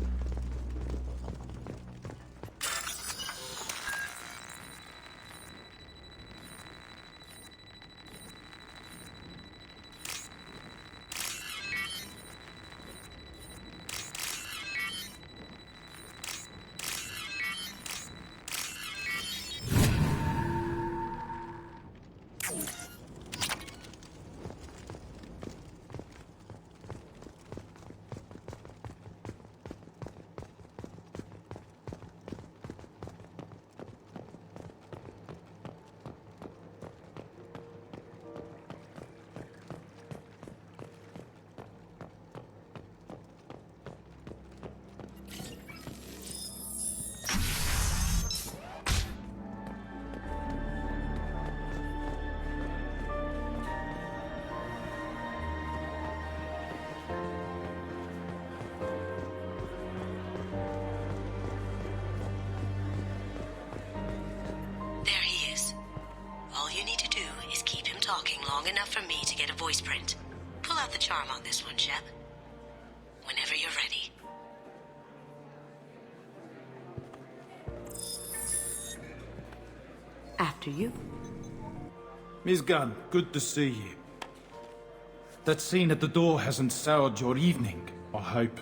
There he is. All you need to do is keep him talking long enough for me to get a voice print. Pull out the charm on this one, Shep. Whenever you're ready. After you. Miss Gunn, good to see you. That scene at the door hasn't soured your evening, I hope.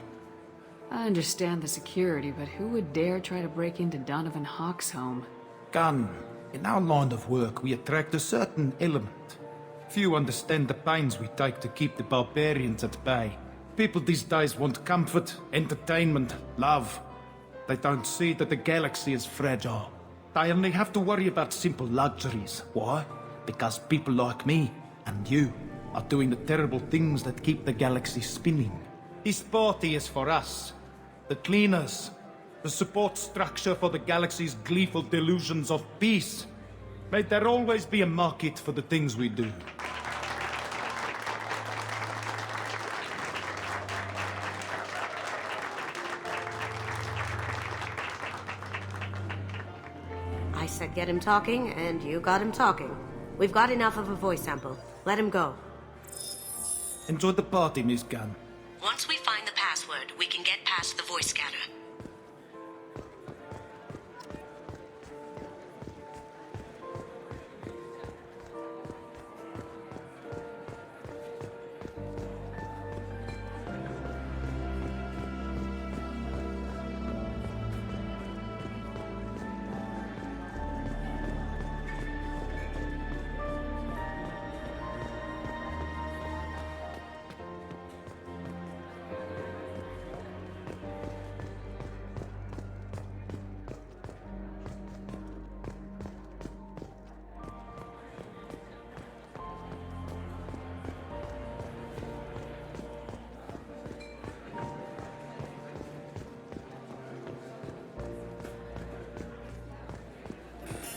I understand the security, but who would dare try to break into Donovan Hawk's home? Gunn, in our line of work, we attract a certain element. Few understand the pains we take to keep the barbarians at bay. People these days want comfort, entertainment, love. They don't see that the galaxy is fragile. They only have to worry about simple luxuries. Why? Because people like me and you are doing the terrible things that keep the galaxy spinning. This party is for us, the cleaners, the support structure for the galaxy's gleeful delusions of peace. May there always be a market for the things we do. I said get him talking, and you got him talking. We've got enough of a voice sample. Let him go. Enjoy the party, Miss Gunn. Once we find the password, we can get past the voice scanner.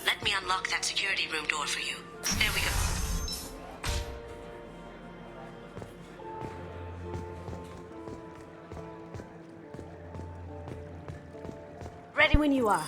Let me unlock that security room door for you. There we go. Ready when you are.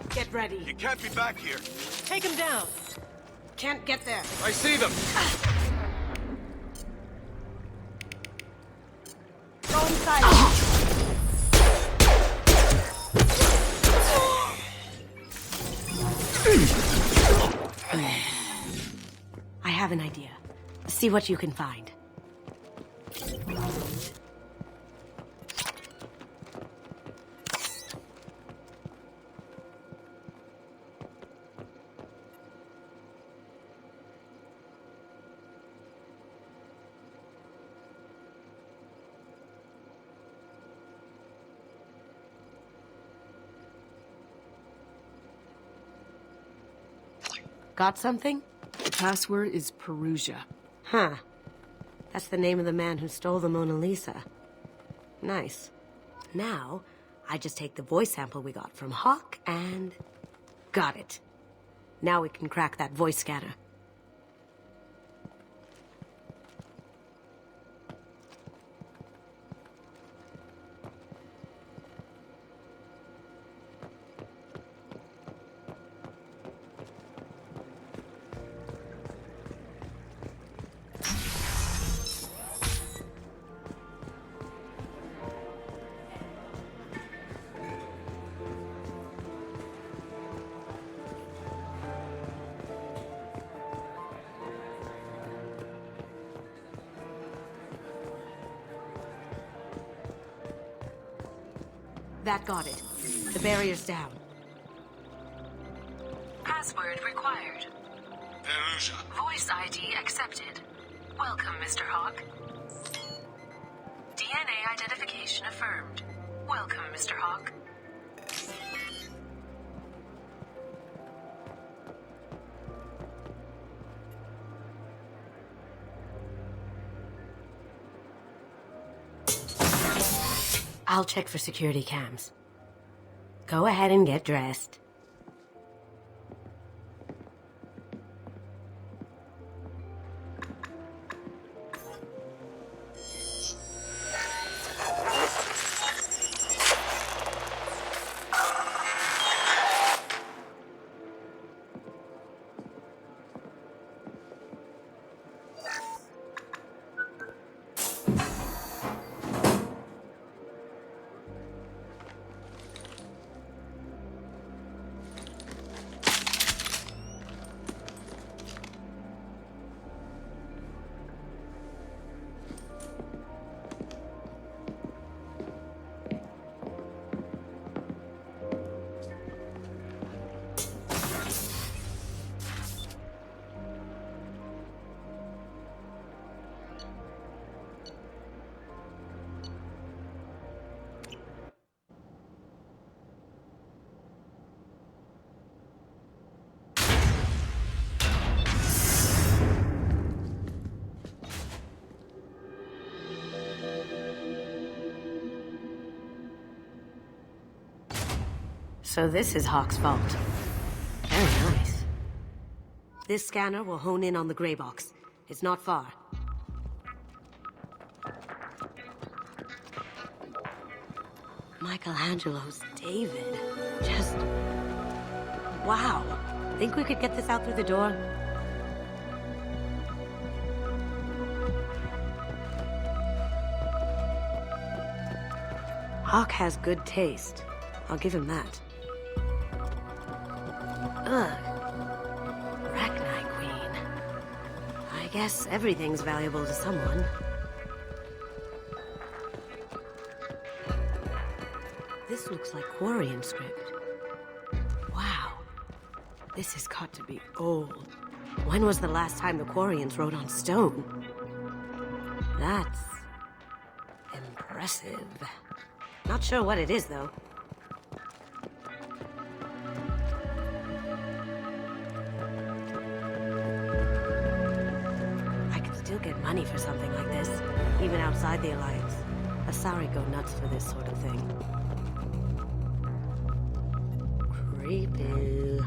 Get ready. You can't be back here. Take him down. Can't get there. I see them. Go inside. I have an idea. See what you can find. Got something? The password is Perugia. Huh. That's the name of the man who stole the Mona Lisa. Nice. Now, I just take the voice sample we got from Hawk and... got it. Now we can crack that voice scanner. That got it. The barrier's down. Password required. Perusia. Voice ID accepted. Welcome, Mr. Hawk. DNA identification affirmed. Welcome, Mr. Hawk. I'll check for security cams. Go ahead and get dressed. So this is Hawk's vault. Very nice. This scanner will hone in on the gray box. It's not far. Michelangelo's David. Just... wow. Think we could get this out through the door? Hawk has good taste. I'll give him that. Ugh. Arachni Queen. I guess everything's valuable to someone. This looks like Quarian script. Wow. This has got to be old. When was the last time the Quarians wrote on stone? That's... impressive. Not sure what it is, though. Get money for something like this, even outside the Alliance. Asari go nuts for this sort of thing. Creepy.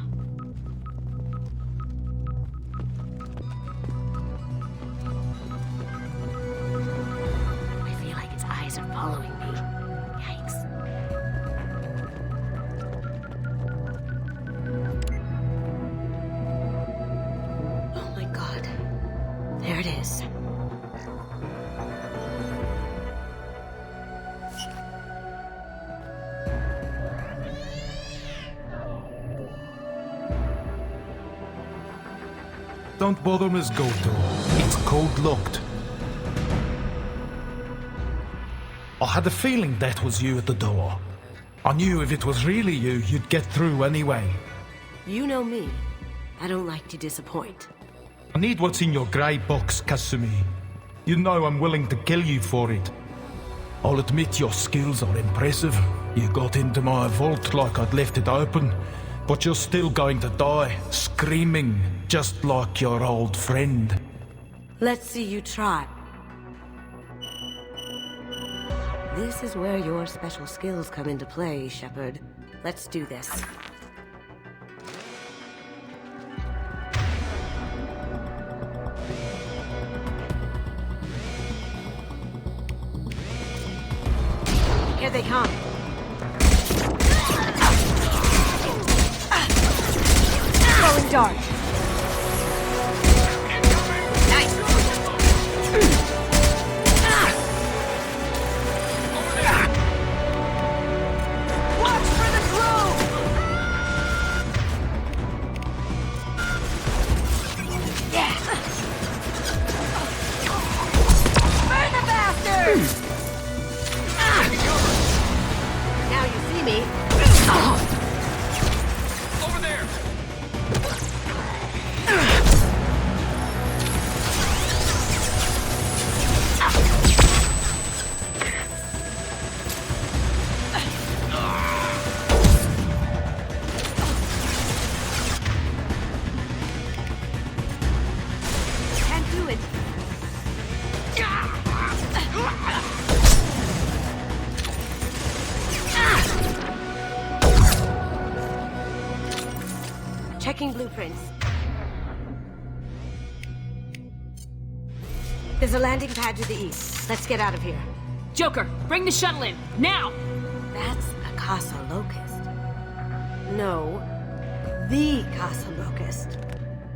I feel like its eyes are following me. Yikes. Oh my god. There it is. Don't bother, Miss Goto. It's code-locked. I had a feeling that was you at the door. I knew if it was really you, you'd get through anyway. You know me. I don't like to disappoint. I need what's in your grey box, Kasumi. You know I'm willing to kill you for it. I'll admit your skills are impressive. You got into my vault like I'd left it open, but you're still going to die, screaming, just like your old friend. Let's see you try. This is where your special skills come into play, Shepard. Let's do this. Here they come. Going dark. Nice. Watch for the grove. Yeah. Burn the bastard! Now you see me. Over there! Can't do it. Checking blueprints. There's a landing pad to the east. Let's get out of here. Joker, bring the shuttle in, now! That's a Casa Locust. No, the Casa Locust.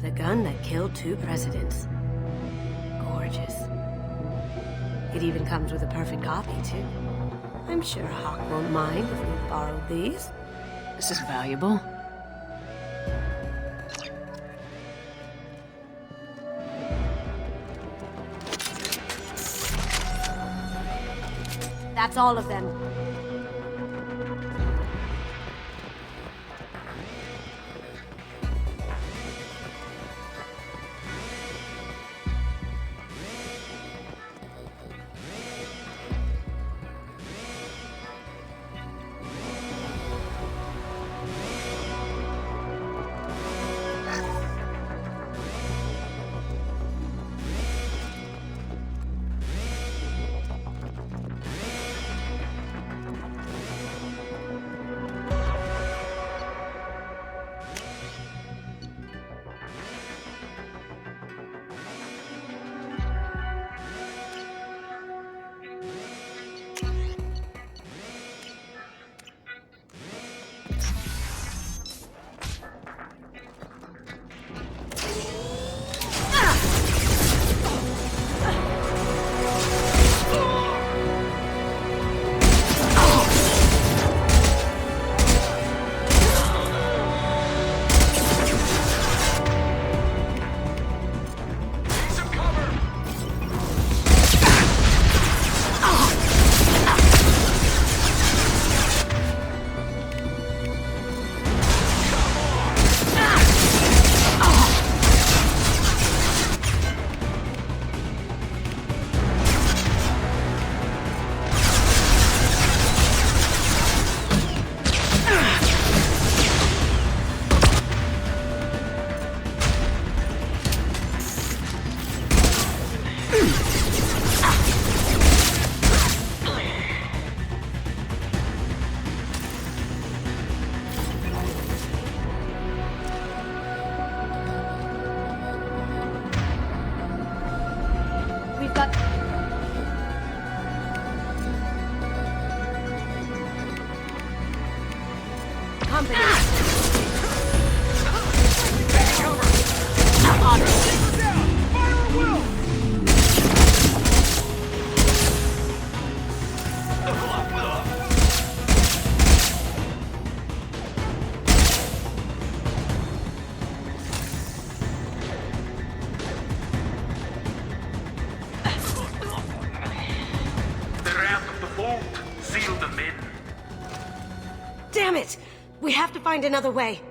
The gun that killed 2 presidents. Gorgeous. It even comes with a perfect copy, too. I'm sure Hawk won't mind if we borrowed these. This is valuable. That's all of them. Damn it! We have to find another way.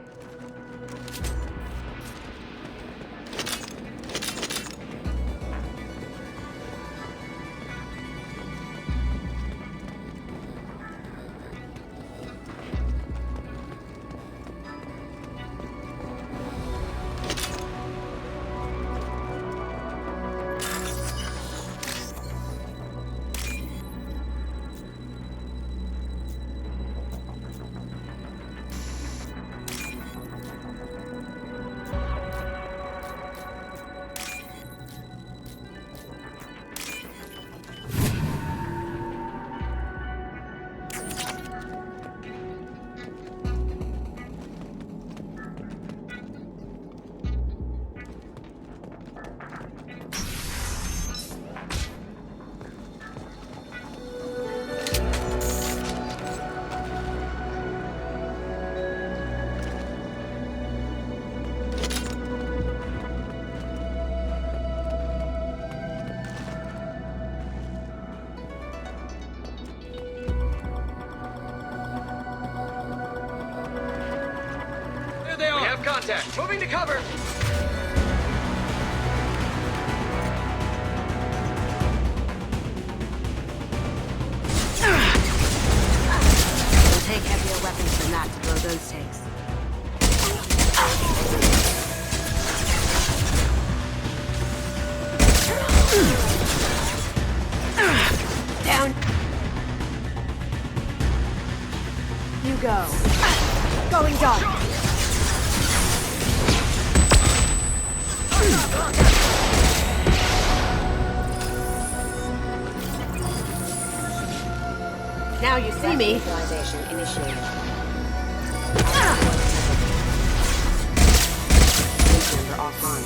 contact. Moving to cover. It'll take heavier weapons than that to blow those tanks. Down. You go. Going dark. Now you see me. Neutralization initiated. Member offline.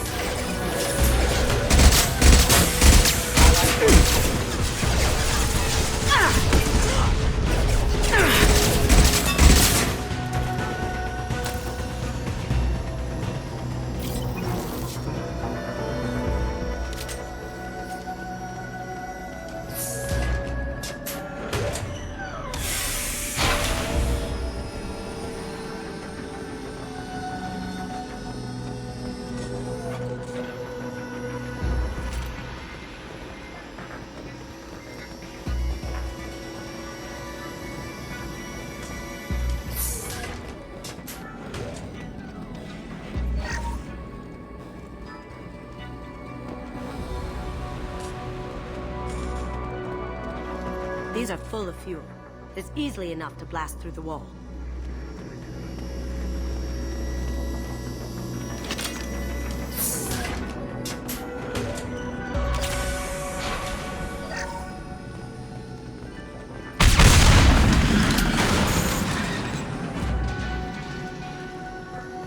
These are full of fuel. It's easily enough to blast through the wall.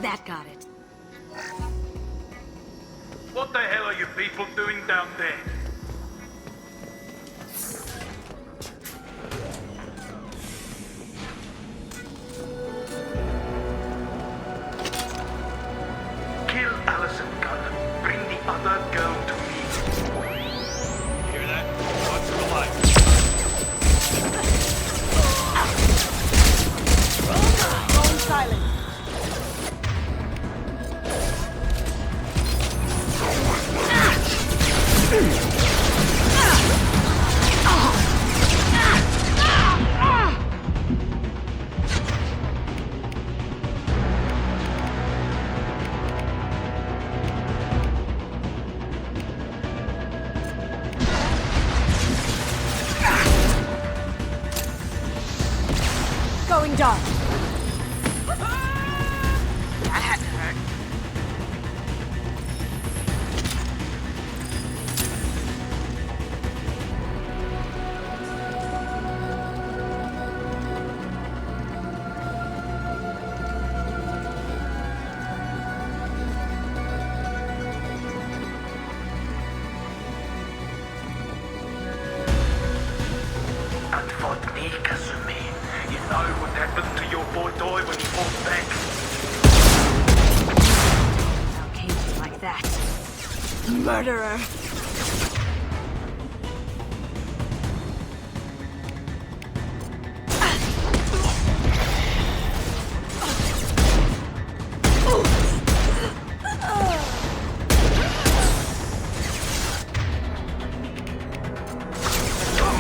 That got it. What the hell are you people doing down there? Kill Allison Gunn. Bring the other girl to me. Hear that? Watch the light. Going silent. Going dark. That had to hurt. And for me, Kazumi, you know what happened to your boy Toy when he fought back? How came you like that? Murderer!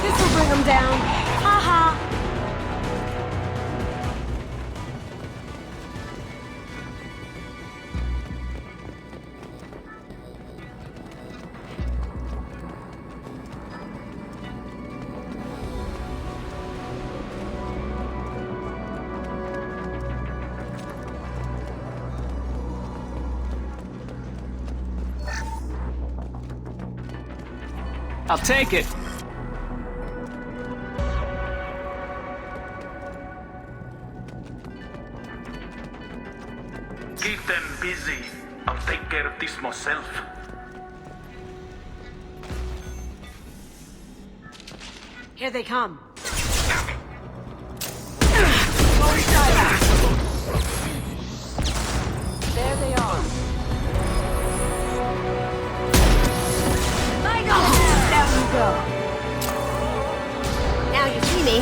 This will bring him down. Ha ha! I'll take it. Keep them busy. I'll take care of this myself. Here they come. There they are. Down you go. Now you see me.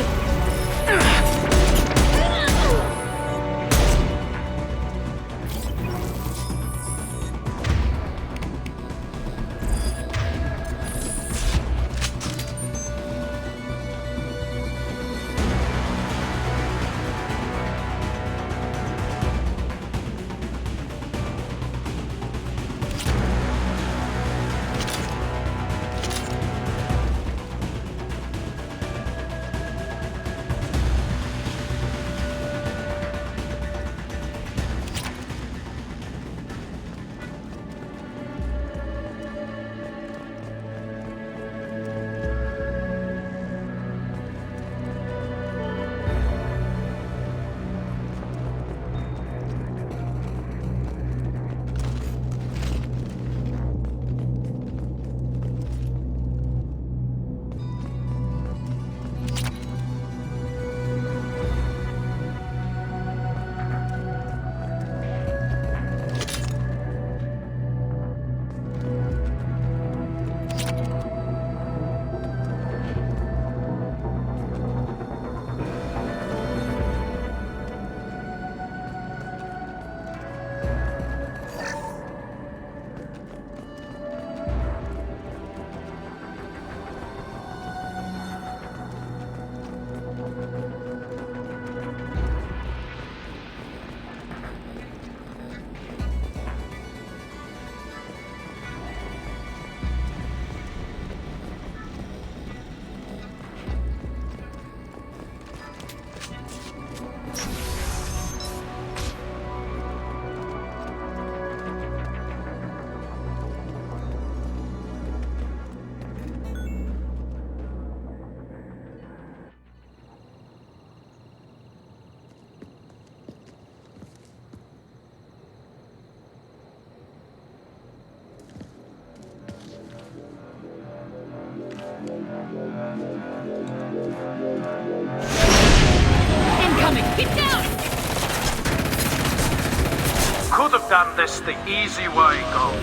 done this the easy way, Gold.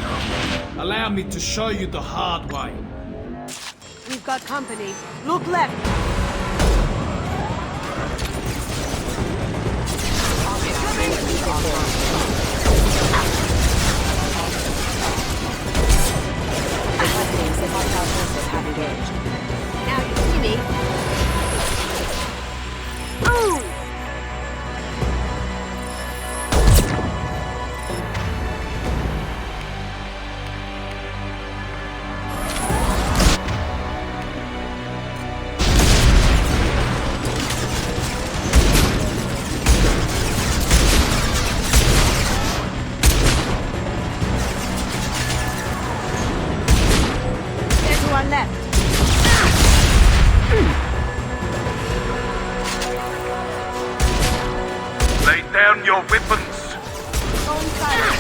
Allow me to show you the hard way. We've got company. Look left. Now you see me. Ooh! Lay down your weapons. Go inside.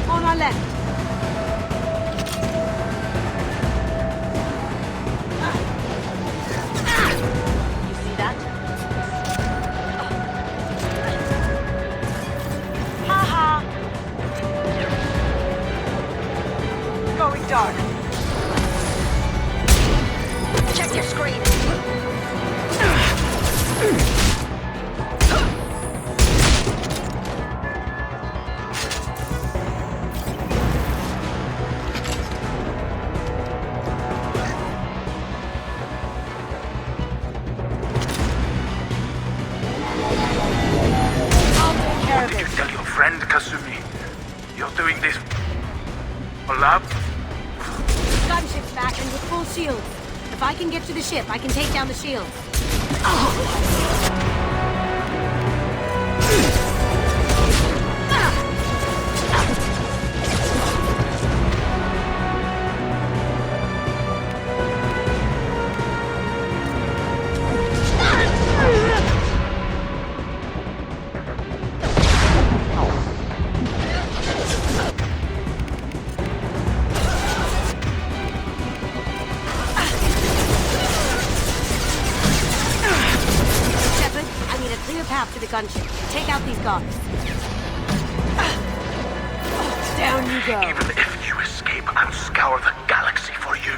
On our left. You see that? Haha. Going dark. Check your screen. What did you tell your friend, Kasumi? You're doing this for love? Gunship's back and with full shields. If I can get to the ship, I can take down the shields. Path to the gunship. Take out these guards. Down you go. Even if you escape, I'll scour the galaxy for you.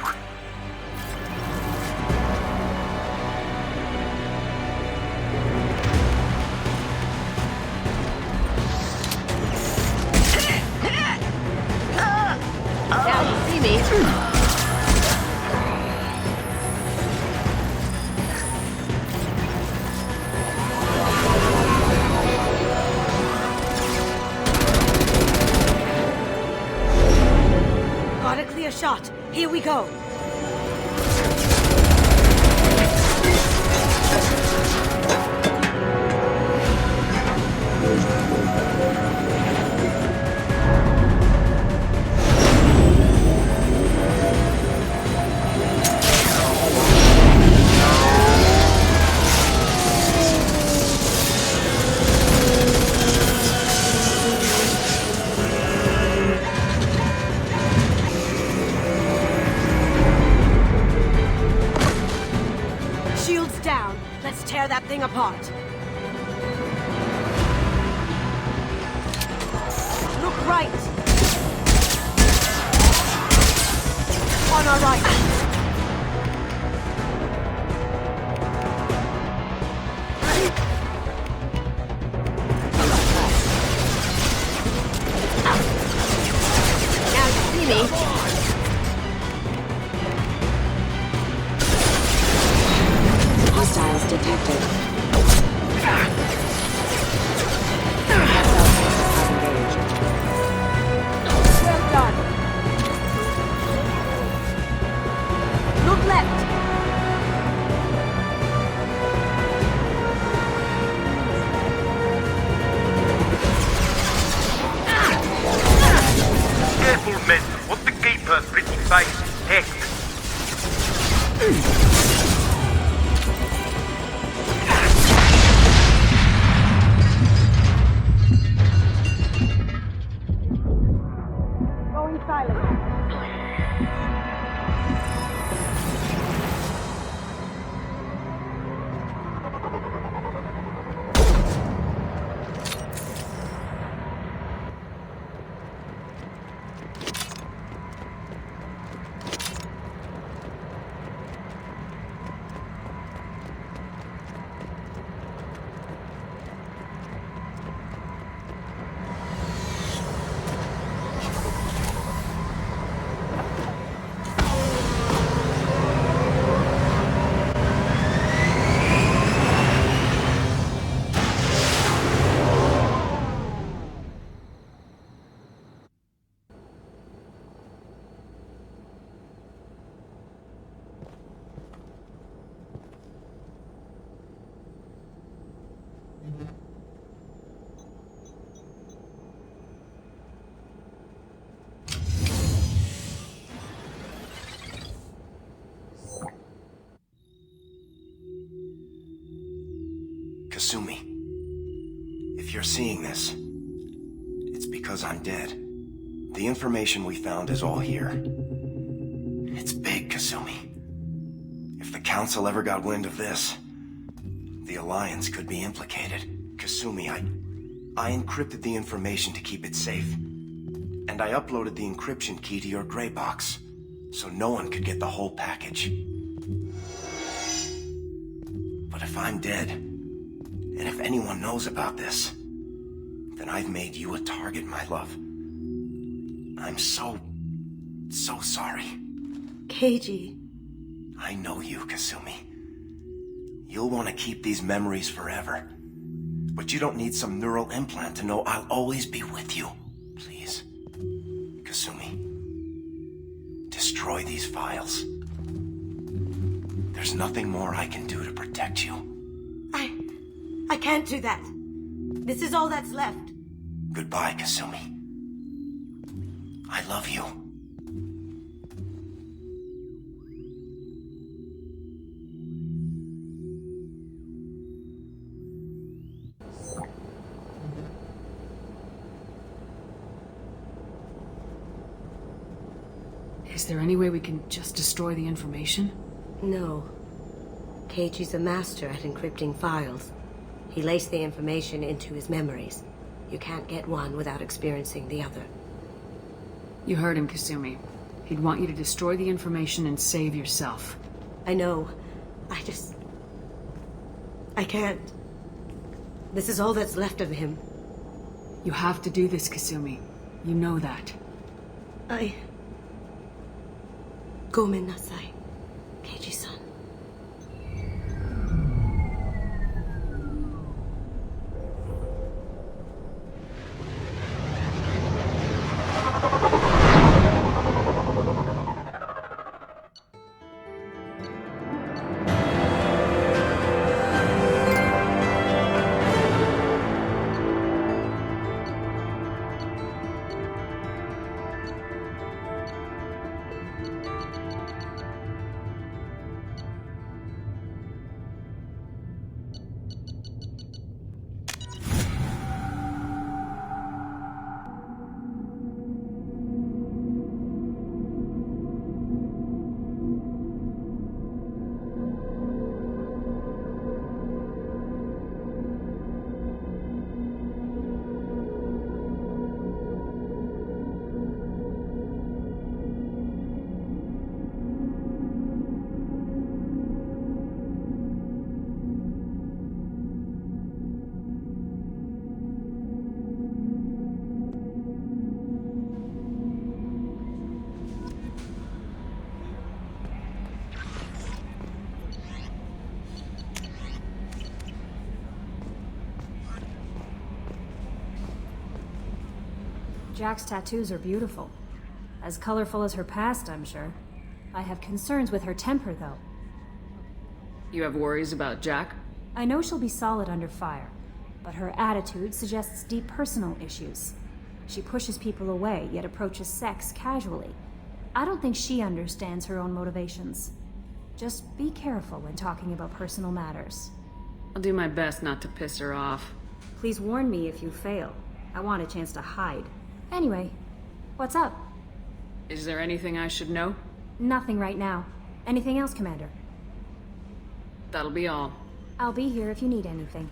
Now you see me. Got a clear shot. Here we go. Shields down. Let's tear that thing apart. Look right. On our right. Now you see me. Hostiles detected. Well done. Look left. Careful, men. What the keeper pretty face heck. Kasumi, if you're seeing this, it's because I'm dead. The information we found is all here. It's big, Kasumi. If the Council ever got wind of this, the Alliance could be implicated. Kasumi, I encrypted the information to keep it safe. And I uploaded the encryption key to your gray box, so no one could get the whole package. But if I'm dead, and if anyone knows about this, then I've made you a target, my love. I'm so sorry. Keiji. I know you, Kasumi. You'll want to keep these memories forever. But you don't need some neural implant to know I'll always be with you. Please. Kasumi. Destroy these files. There's nothing more I can do to protect you. I can't do that. This is all that's left. Goodbye, Kasumi. I love you. Is there any way we can just destroy the information? No. Keiichi's a master at encrypting files. He laced the information into his memories. You can't get one without experiencing the other. You heard him, Kasumi. He'd want you to destroy the information and save yourself. I know. I can't. This is all that's left of him. You have to do this, Kasumi. You know that. Gomen nasai, Keiji-san. Jack's tattoos are beautiful. As colorful as her past, I'm sure. I have concerns with her temper, though. You have worries about Jack? I know she'll be solid under fire, but her attitude suggests deep personal issues. She pushes people away, yet approaches sex casually. I don't think she understands her own motivations. Just be careful when talking about personal matters. I'll do my best not to piss her off. Please warn me if you fail. I want a chance to hide. Anyway, what's up? Is there anything I should know? Nothing right now. Anything else, Commander? That'll be all. I'll be here if you need anything.